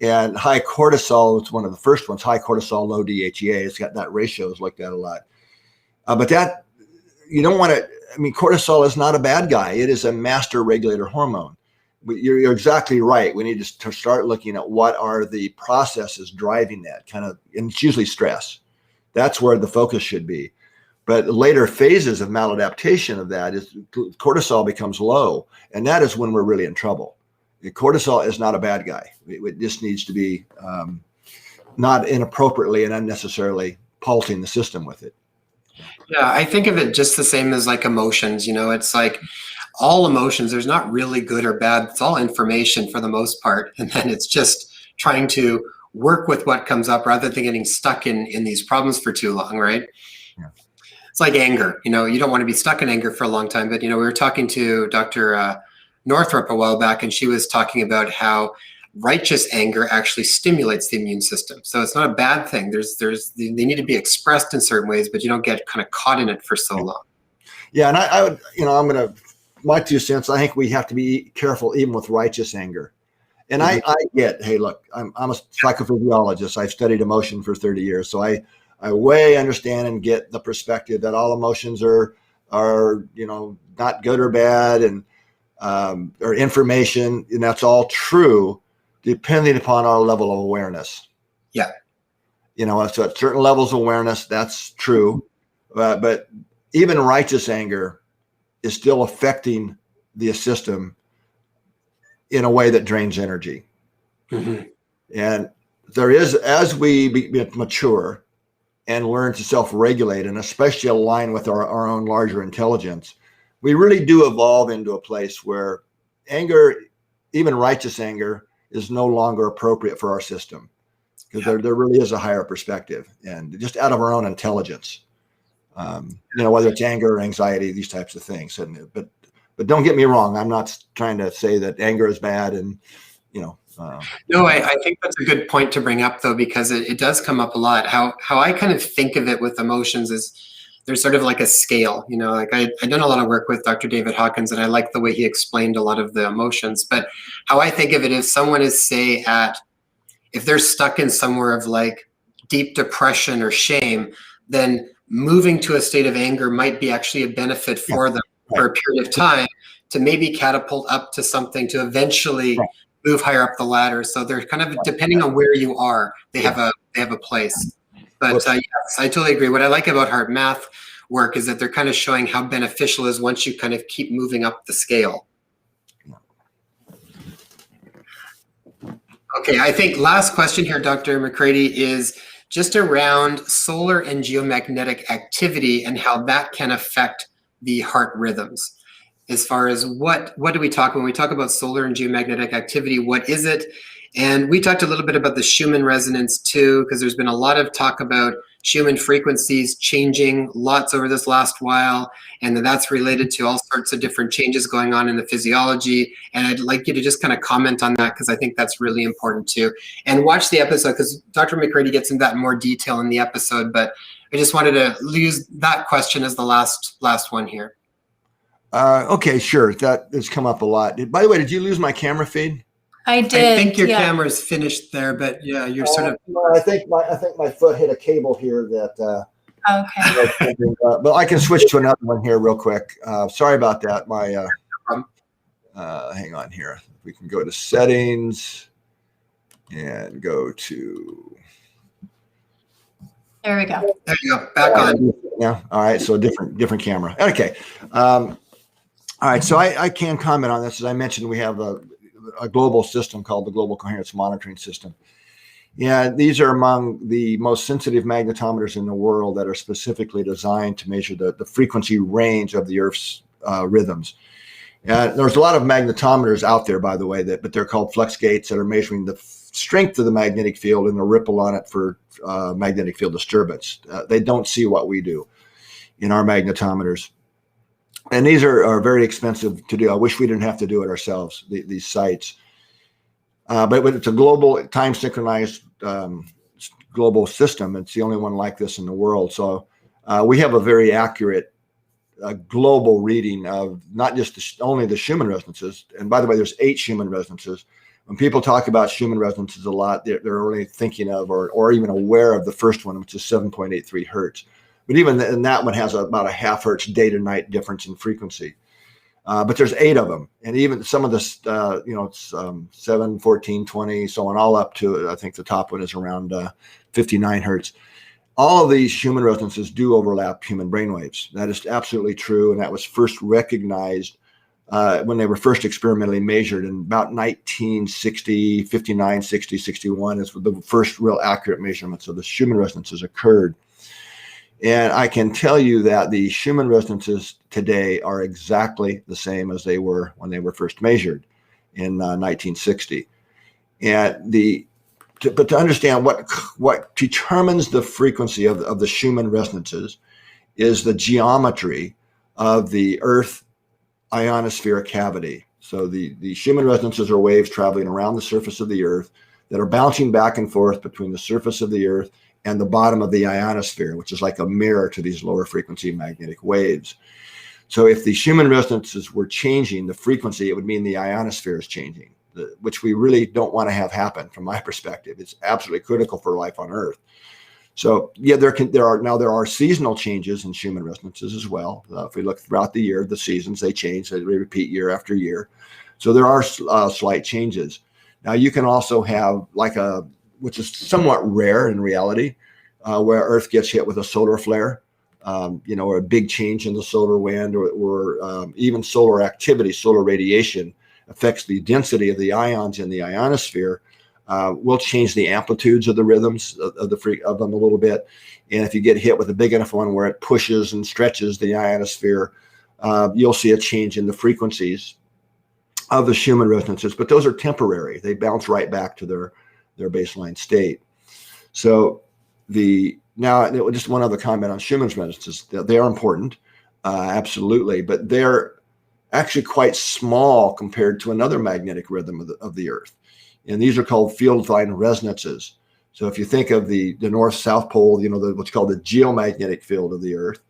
And high cortisol is one of the first ones. High cortisol, low DHEA. It's got that ratio is looked at a lot. But that, you don't want to, cortisol is not a bad guy. It is a master regulator hormone. You're exactly right. We need to start looking at what are the processes driving that and it's usually stress. That's where the focus should be. But later phases of maladaptation of that is cortisol becomes low. And that is when we're really in trouble. Cortisol is not a bad guy. It just needs to be not inappropriately and unnecessarily pulsing the system with it. Yeah, I think of it just the same as like emotions. It's like all emotions, there's not really good or bad. It's all information for the most part. And then it's just trying to work with what comes up rather than getting stuck in these problems for too long, right? Yeah. It's like anger. You don't want to be stuck in anger for a long time. But, we were talking to Dr. Northrup a while back, and she was talking about how righteous anger actually stimulates the immune system. So it's not a bad thing. They need to be expressed in certain ways, but you don't get kind of caught in it for so long. Yeah, and I would, I'm going to, my 2 cents, I think we have to be careful even with righteous anger. And I get, hey, look, I'm a psychophysiologist. I've studied emotion for 30 years. So I way understand and get the perspective that all emotions are not good or bad, and or information, and that's all true depending upon our level of awareness. Yeah. So at certain levels of awareness, that's true. But even righteous anger is still affecting the system in a way that drains energy. Mm-hmm. And there is, as we mature and learn to self-regulate, and especially align with our own larger intelligence, we really do evolve into a place where anger, even righteous anger, is no longer appropriate for our system, because there really is a higher perspective, and just out of our own intelligence, whether it's anger or anxiety, these types of things. But don't get me wrong, I'm not trying to say that anger is bad, and No, I think that's a good point to bring up, though, because it does come up a lot. How I kind of think of it with emotions is there's sort of like a scale. Like I've done a lot of work with Dr. David Hawkins, and I like the way he explained a lot of the emotions. But how I think of it is, someone is, say, if they're stuck in somewhere of like deep depression or shame, then moving to a state of anger might be actually a benefit for them for a period of time, to maybe catapult up to something to eventually move higher up the ladder. So they're kind of, depending on where you are, they have a place. But yes, I totally agree. What I like about HeartMath work is that they're kind of showing how beneficial it is once you kind of keep moving up the scale. Okay, I think last question here, Dr. McCraty, is just around solar and geomagnetic activity and how that can affect the heart rhythms. As far as what do we talk when we talk about solar and geomagnetic activity? What is it? And we talked a little bit about the Schumann resonance too, because there's been a lot of talk about Shuman frequencies changing lots over this last while, and that's related to all sorts of different changes going on in the physiology. And I'd like you to just kind of comment on that, because I think that's really important too. And watch the episode, because Dr. McCraty gets into that in more detail in the episode, but I just wanted to use that question as the last one here. Okay, sure. That has come up a lot. By the way, did you lose my camera feed? I did. I think your yeah. camera's finished there, but yeah, you're sort of. I think my foot hit a cable here that. Okay. But I can switch to another one here real quick. Sorry about that. Hang on here. We can go to settings and go to. There we go. There you go. Back on. Yeah. All right. So different camera. Okay. All right. So I can comment on this. As I mentioned, we have a global system called the Global Coherence Monitoring System. Yeah, these are among the most sensitive magnetometers in the world that are specifically designed to measure the frequency range of the Earth's rhythms. There's a lot of magnetometers out there, by the way, but they're called flex gates that are measuring the strength of the magnetic field and the ripple on it for magnetic field disturbance. They don't see what we do in our magnetometers. And these are very expensive to do. I wish we didn't have to do it ourselves, these sites. But it's a global, time synchronized global system. It's the only one like this in the world. So we have a very accurate global reading of not just only the Schumann resonances. And by the way, there's 8 Schumann resonances. When people talk about Schumann resonances a lot, they're only thinking of or even aware of the first one, which is 7.83 hertz. But even and that one has about a half hertz day to night difference in frequency. But there's 8 of them. And even some of this, it's 7, 14, 20, so on, all up to, I think the top one is around 59 hertz. All of these Schumann resonances do overlap human brainwaves. That is absolutely true. And that was first recognized when they were first experimentally measured in about 1960, 59, 60, 61 is the first real accurate measurements of the Schumann resonances occurred. And I can tell you that the Schumann resonances today are exactly the same as they were when they were first measured in 1960. And but to understand what determines the frequency of the Schumann resonances is the geometry of the Earth ionospheric cavity. So the Schumann resonances are waves traveling around the surface of the Earth that are bouncing back and forth between the surface of the Earth and the bottom of the ionosphere, which is like a mirror to these lower frequency magnetic waves. So if the Schumann resonances were changing the frequency, it would mean the ionosphere is changing, which we really don't want to have happen from my perspective. It's absolutely critical for life on Earth. So yeah, there are seasonal changes in Schumann resonances as well. If we look throughout the year, the seasons, they change, they repeat year after year. So there are slight changes. Now you can also have which is somewhat rare in reality, where Earth gets hit with a solar flare, or a big change in the solar wind, or even solar activity, solar radiation affects the density of the ions in the ionosphere. Will change the amplitudes of the rhythms of them a little bit. And if you get hit with a big enough one where it pushes and stretches the ionosphere, you'll see a change in the frequencies of the Schumann resonances, but those are temporary. They bounce right back to their baseline state. So now just one other comment on Schumann's resonances. They are important, absolutely, but they're actually quite small compared to another magnetic rhythm of the Earth. And these are called field line resonances. So if you think of the north-south pole, what's called the geomagnetic field of the Earth,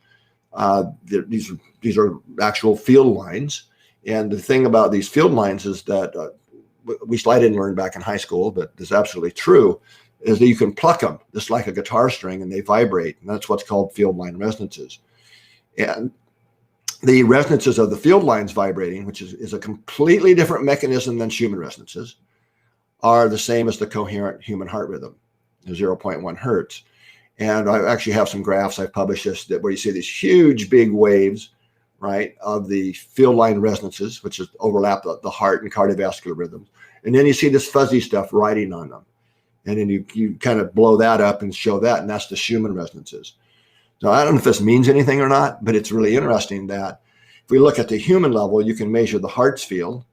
these are actual field lines. And the thing about these field lines is that I didn't learn back in high school, but it's absolutely true, is that you can pluck them just like a guitar string and they vibrate. And that's what's called field line resonances. And the resonances of the field lines vibrating, which is a completely different mechanism than Schumann resonances, are the same as the coherent human heart rhythm, 0.1 hertz. And I actually have some graphs I've published where you see these huge big waves, right, of the field line resonances, which is overlap the heart and cardiovascular rhythms. And then you see this fuzzy stuff riding on them. And then you kind of blow that up and show that, and that's the Schumann resonances. So I don't know if this means anything or not, but it's really interesting that if we look at the human level, you can measure the heart's field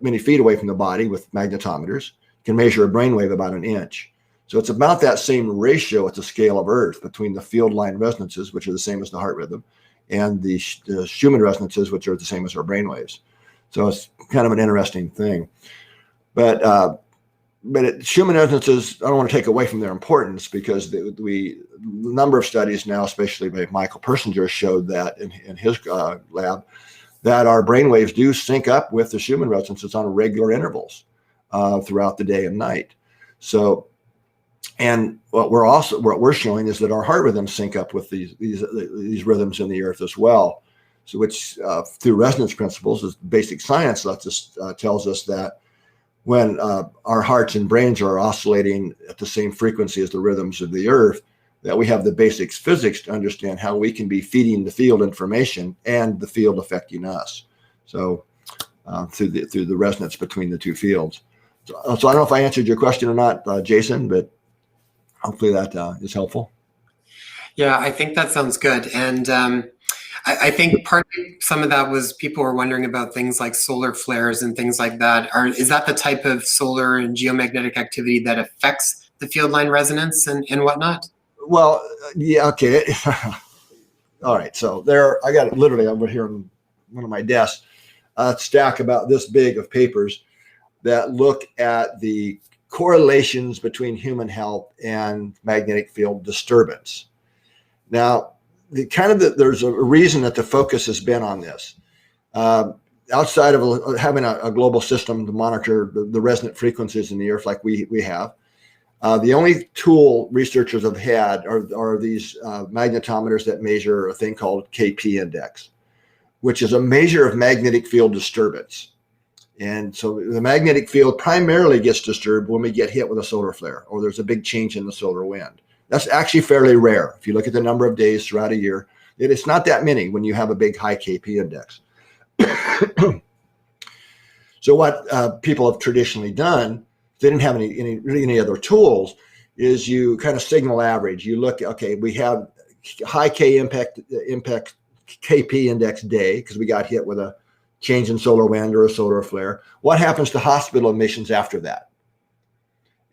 many feet away from the body with magnetometers. You can measure a brainwave about an inch. So it's about that same ratio at the scale of Earth between the field line resonances, which are the same as the heart rhythm, and the Schumann resonances, which are the same as our brainwaves. So it's kind of an interesting thing. But Schumann resonances, I don't want to take away from their importance, because the number of studies now, especially by Michael Persinger, showed that in his lab, that our brainwaves do sync up with the Schumann resonances on regular intervals. throughout the day and night. So, and what we're showing is that our heart rhythms sync up with these rhythms in the earth as well. So, which through resonance principles, is basic science tells us that when our hearts and brains are oscillating at the same frequency as the rhythms of the earth, that we have the basic physics to understand how we can be feeding the field information and the field affecting us. So through the resonance between the two fields. So I don't know if I answered your question or not, Jason, but hopefully that is helpful. Yeah, I think that sounds good. And I think some of that was people were wondering about things like solar flares and things like that. Is that the type of solar and geomagnetic activity that affects the field line resonance and whatnot? Well, yeah, okay. All right. So I got it literally over here on one of my desks, a stack about this big of papers that look at the correlations between human health and magnetic field disturbance. Now, there's a reason that the focus has been on this. Outside of having a global system to monitor the resonant frequencies in the earth like we have, the only tool researchers have had are these magnetometers that measure a thing called KP index, which is a measure of magnetic field disturbance. And so the magnetic field primarily gets disturbed when we get hit with a solar flare or there's a big change in the solar wind. That's actually fairly rare. If you look at the number of days throughout a year, it's not that many when you have a big high KP index. So what people have traditionally done, they didn't have any other tools, is you kind of signal average. You look, okay, we have high impact KP index day because we got hit with a change in solar wind or a solar flare. What happens to hospital admissions after that?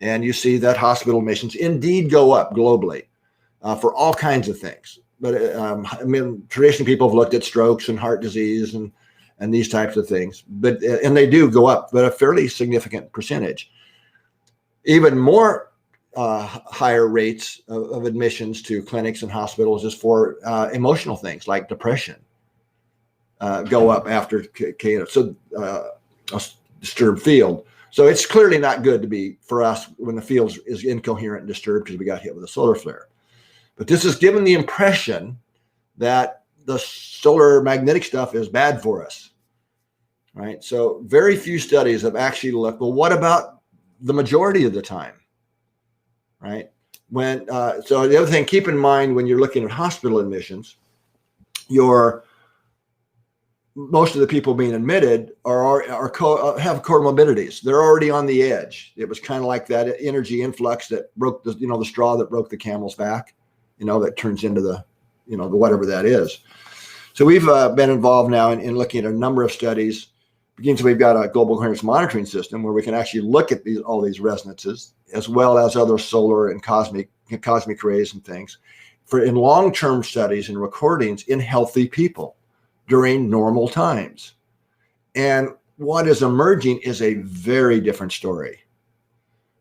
And you see that hospital admissions indeed go up globally for all kinds of things. But traditionally people have looked at strokes and heart disease and these types of things. And they do go up, but a fairly significant percentage. Even more higher rates of admissions to clinics and hospitals is for emotional things like depression go up after a disturbed field. So it's clearly not good to be for us when the field is incoherent and disturbed because we got hit with a solar flare. But this has given the impression that the solar magnetic stuff is bad for us, right? So very few studies have actually looked, well, what about the majority of the time, right? So the other thing, keep in mind when you're looking at hospital admissions, most of the people being admitted have comorbidities. They're already on the edge. It was kind of like that energy influx that broke the straw that broke the camel's back, that turns into the whatever that is. So we've been involved now in looking at a number of studies. So we've got a global coherence monitoring system where we can actually look at all these resonances as well as other solar and cosmic rays and things in long-term studies and recordings in healthy people during normal times. And what is emerging is a very different story,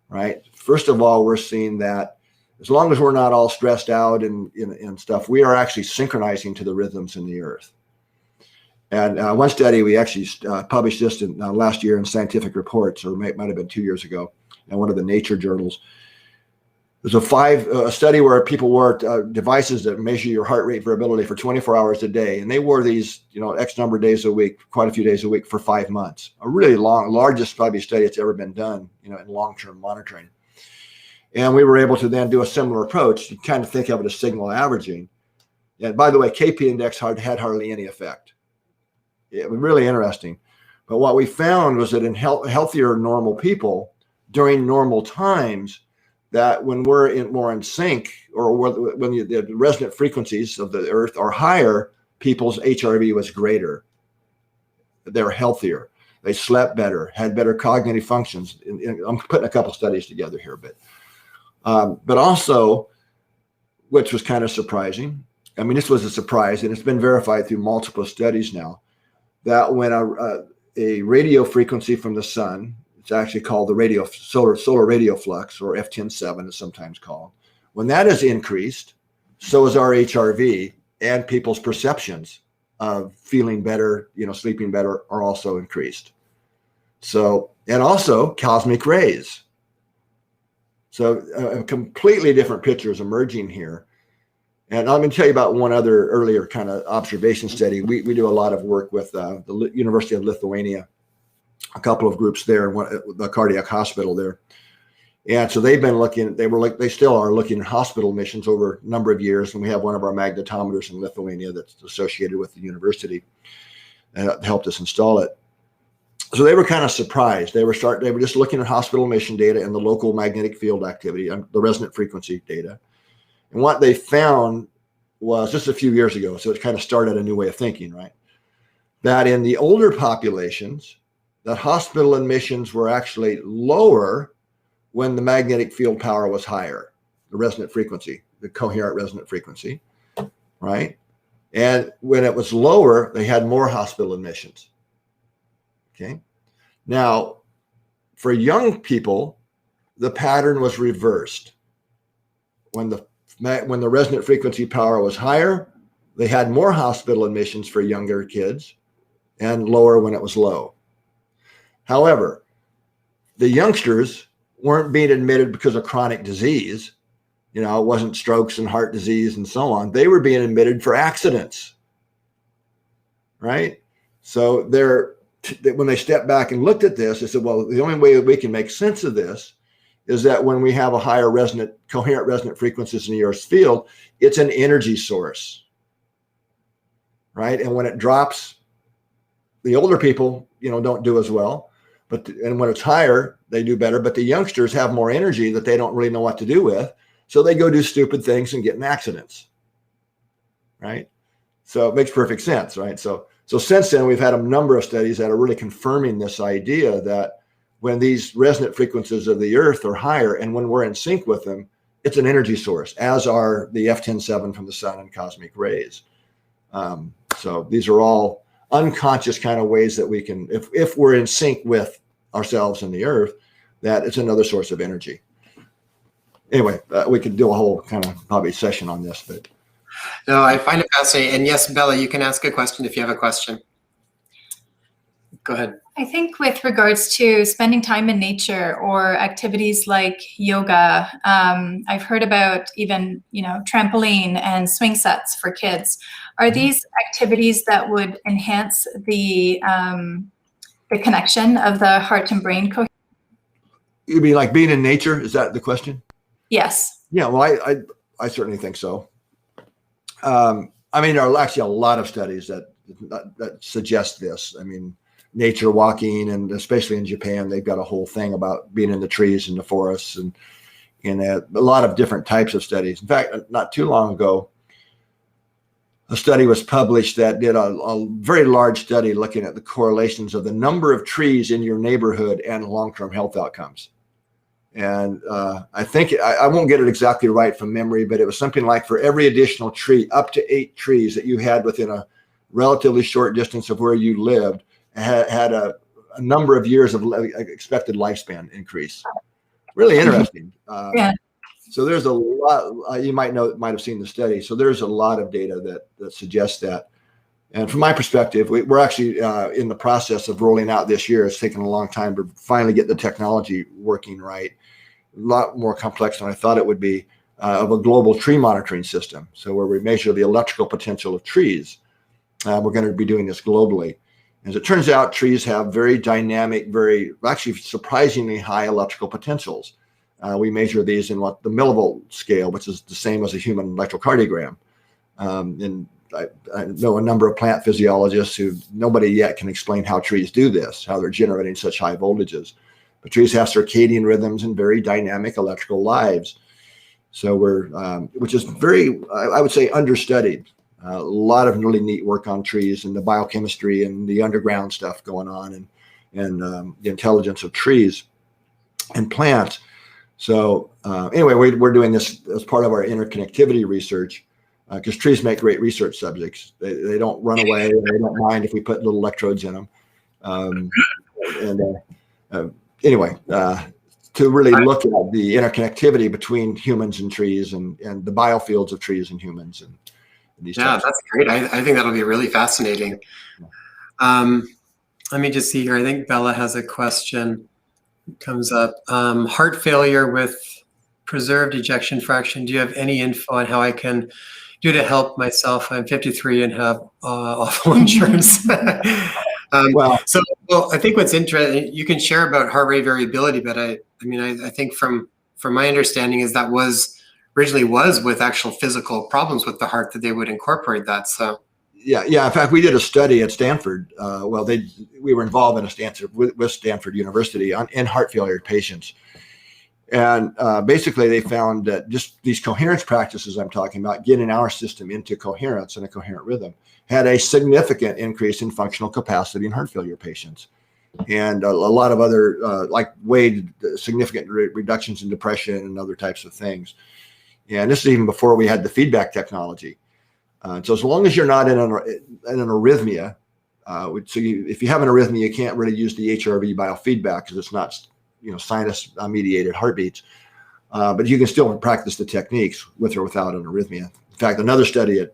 right? First of all, we're seeing that as long as we're not all stressed out and stuff, we are actually synchronizing to the rhythms in the earth. And one study, we actually published this last year in Scientific Reports, or might have been 2 years ago, in one of the Nature journals. There's a study where people wore devices that measure your heart rate variability for 24 hours a day. And they wore these, X number of days a week, quite a few days a week for 5 months. A really largest probably study that's ever been done, in long-term monitoring. And we were able to then do a similar approach. You kind of think of it as signal averaging. And by the way, KP index had hardly any effect. It was really interesting. But what we found was that in healthier, normal people during normal times, that when we're more in sync, or when the resonant frequencies of the earth are higher, people's HRV was greater. They're healthier. They slept better, had better cognitive functions. I'm putting a couple studies together here, but also, which was kind of surprising. I mean, this was a surprise, and it's been verified through multiple studies now, that when a radio frequency from the sun, it's actually called the solar radio flux, or F10.7 is sometimes called. When that is increased, so is our HRV, and people's perceptions of feeling better, sleeping better, are also increased. So, and also cosmic rays. So a completely different picture is emerging here. And I'm going to tell you about one other earlier kind of observation study. We do a lot of work with the University of Lithuania, a couple of groups there, the cardiac hospital there. And so they've been looking, they still are looking at hospital missions over a number of years. And we have one of our magnetometers in Lithuania that's associated with the university that helped us install it. So they were kind of surprised. They were just looking at hospital mission data and the local magnetic field activity, the resonant frequency data. And what they found was just a few years ago, so it kind of started a new way of thinking, right? That in the older populations, that hospital admissions were actually lower when the magnetic field power was higher, the resonant frequency, the coherent resonant frequency, right? And when it was lower, they had more hospital admissions. Okay. Now, for young people, the pattern was reversed. When the resonant frequency power was higher, they had more hospital admissions for younger kids and lower when it was low. However, the youngsters weren't being admitted because of chronic disease. You know, it wasn't strokes and heart disease and so on. They were being admitted for accidents, right? So when they stepped back and looked at this, they said, well, the only way that we can make sense of this is that when we have a higher coherent resonant frequencies in the Earth's field, it's an energy source, right? And when it drops, the older people, don't do as well. And when it's higher, they do better. But the youngsters have more energy that they don't really know what to do with. So they go do stupid things and get in accidents, right? So it makes perfect sense, right? So since then, we've had a number of studies that are really confirming this idea that when these resonant frequencies of the Earth are higher and when we're in sync with them, it's an energy source, as are the F-10-7 from the sun and cosmic rays. So these are all unconscious kind of ways that we can, if we're in sync with ourselves and the Earth, that it's another source of energy. Anyway, we could do a whole kind of probably session on this, but. No, I find it fascinating. And yes, Bella, you can ask a question if you have a question. Go ahead. I think with regards to spending time in nature or activities like yoga, I've heard about even, trampoline and swing sets for kids. Are these activities that would enhance the connection of the heart and brain coherence? You mean like being in nature? Is that the question? Yes. Yeah, well, I certainly think so. There are actually a lot of studies that suggest this. Nature walking, and especially in Japan, they've got a whole thing about being in the trees and the forests and a lot of different types of studies. In fact, not too long ago, a study was published that did a very large study looking at the correlations of the number of trees in your neighborhood and long-term health outcomes. And I think, I won't get it exactly right from memory, but it was something like for every additional tree, up to 8 trees that you had within a relatively short distance of where you lived, had a number of years of expected lifespan increase. Really interesting. Yeah. So there's a lot, you might have seen the study. So there's a lot of data that suggests that. And from my perspective, we're actually in the process of rolling out this year. It's taken a long time to finally get the technology working right. A lot more complex than I thought it would be, of a global tree monitoring system. So where we measure the electrical potential of trees. We're going to be doing this globally. As it turns out, trees have very dynamic, actually surprisingly high electrical potentials. We measure these in the millivolt scale, which is the same as a human electrocardiogram. And I know a number of plant physiologists who nobody yet can explain how trees do this, how they're generating such high voltages. But trees have circadian rhythms and very dynamic electrical lives. So which is very, I would say, understudied. A lot of really neat work on trees and the biochemistry and the underground stuff going on, and the intelligence of trees and plants. So anyway, we're doing this as part of our interconnectivity research, because trees make great research subjects. They don't run away. They don't mind if we put little electrodes in them. Anyway, to really look at the interconnectivity between humans and trees and the biofields of trees and humans and these yeah, that's great. I think that'll be really fascinating. let me just see here. I think Bella has a question. Comes up. Heart failure with preserved ejection fraction. Do you have any info on how I can do to help myself? I'm 53 and have awful insurance. Well, I think what's interesting, you can share about heart rate variability, but I think from my understanding is that originally was with actual physical problems with the heart that they would incorporate that. So. Yeah. In fact, we did a study at Stanford. We were involved in with Stanford University in heart failure patients, and basically they found that just these coherence practices I'm talking about, getting our system into coherence and a coherent rhythm, had a significant increase in functional capacity in heart failure patients, and a lot of other significant reductions in depression and other types of things. And this is even before we had the feedback technology. So as long as you're not in an arrhythmia, if you have an arrhythmia, you can't really use the HRV biofeedback because it's not, sinus mediated heartbeats. But you can still practice the techniques with or without an arrhythmia. In fact, another study at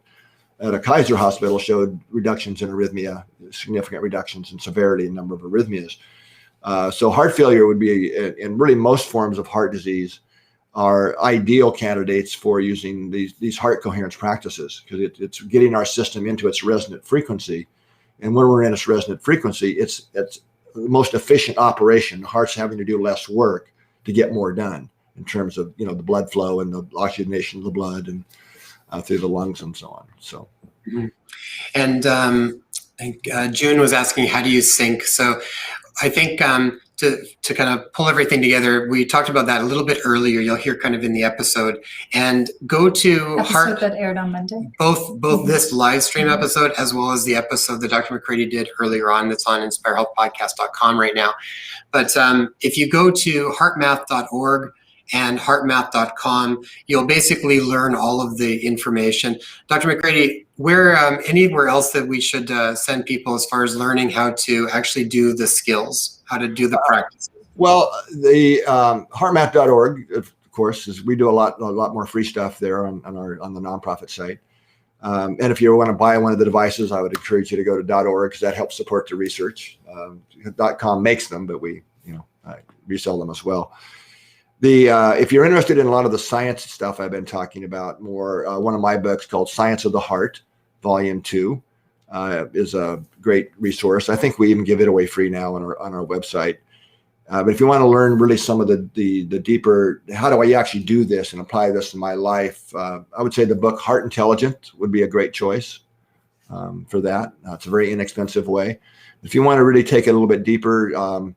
a Kaiser hospital showed reductions in arrhythmia, significant reductions in severity and number of arrhythmias. So heart failure would be, in really most forms of heart disease, are ideal candidates for using these heart coherence practices, because it's getting our system into its resonant frequency. And when we're in its resonant frequency, it's the most efficient operation. The heart's having to do less work to get more done in terms of, the blood flow and the oxygenation of the blood and through the lungs and so on. So. Mm-hmm. And I think June was asking, how do you sync? So I think to kind of pull everything together, we talked about that a little bit earlier. You'll hear kind of in the episode, and go to episode that aired on Monday. Both this live stream episode as well as the episode that Dr. McCraty did earlier on. That's on inspirehealthpodcast.com right now. But if you go to heartmath.org and heartmath.com, you'll basically learn all of the information. Dr. McCraty, where anywhere else that we should send people as far as learning how to actually do the skills, how to do the practice? Well, the heartmath.org, of course, we do a lot more free stuff there on the nonprofit site. And if you want to buy one of the devices, I would encourage you to go to .org, because that helps support the research. .com makes them, but we resell them as well. If you're interested in a lot of the science stuff I've been talking about more, one of my books called Science of the Heart, Volume 2, is a great resource. I think we even give it away free now on our website. But if you want to learn really some of the deeper, how do I actually do this and apply this in my life, I would say the book Heart Intelligent would be a great choice for that. It's a very inexpensive way. If you want to really take it a little bit deeper, you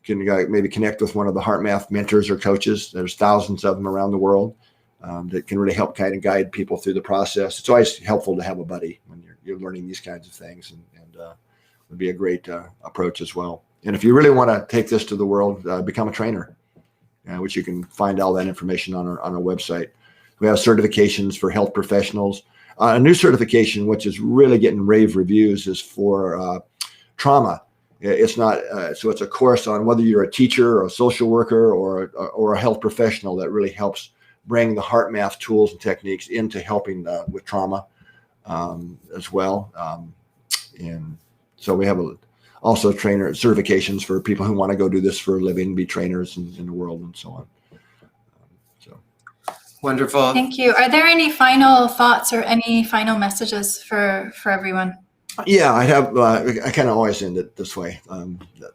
can maybe connect with one of the HeartMath mentors or coaches. There's thousands of them around the world that can really help kind of guide people through the process. It's always helpful to have a buddy when you're learning these kinds of things, and would be a great approach as well. And if you really want to take this to the world, become a trainer, which you can find all that information on our website. We have certifications for health professionals. A new certification, which is really getting rave reviews, is for trauma. It's not so it's a course on whether you're a teacher or a social worker or a health professional that really helps bring the HeartMath tools and techniques into helping with trauma as well. And so we have also trainer certifications for people who want to go do this for a living, be trainers in the world and so on. Wonderful. Thank you. Are there any final thoughts or any final messages for everyone? Yeah, I have. I kind of always end it this way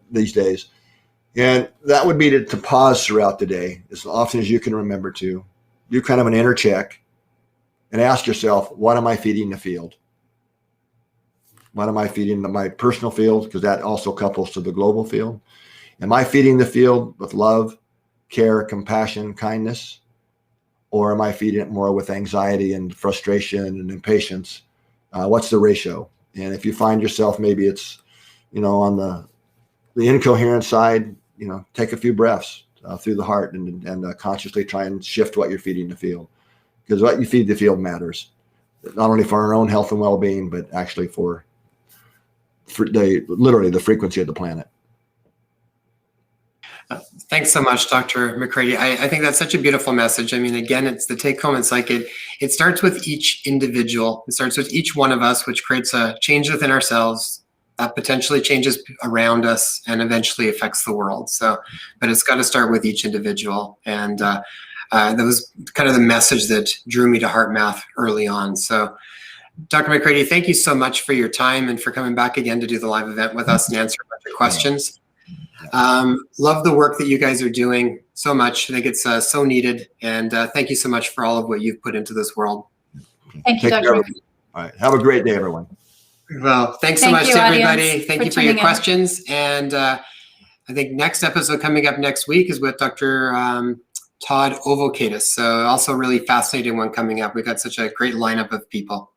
these days, and that would be to pause throughout the day as often as you can remember to. Do kind of an inner check and ask yourself, what am I feeding the field? What am I feeding my personal field? Because that also couples to the global field. Am I feeding the field with love, care, compassion, kindness? Or am I feeding it more with anxiety and frustration and impatience? What's the ratio? And if you find yourself, maybe it's, on the incoherent side, take a few breaths through the heart and consciously try and shift what you're feeding the field. Because what you feed the field matters, not only for our own health and well-being, but actually for literally the frequency of the planet. Thanks so much, Dr. McCraty. I think that's such a beautiful message. I mean, again, it's the take home. It's like it starts with each individual. It starts with each one of us, which creates a change within ourselves, that potentially changes around us and eventually affects the world. So, but it's got to start with each individual. And that was kind of the message that drew me to HeartMath early on. So Dr. McCraty, thank you so much for your time and for coming back again to do the live event with us and answer a bunch of questions. Love the work that you guys are doing so much. I think it's so needed. And thank you so much for all of what you've put into this world. Thank you, Dr. McCraty. All right. Have a great day, everyone. Well, thanks so much to everybody. Thank you for your questions. And I think next episode coming up next week is with Dr. Todd Ovokatis. So also really fascinating one coming up. We've got such a great lineup of people.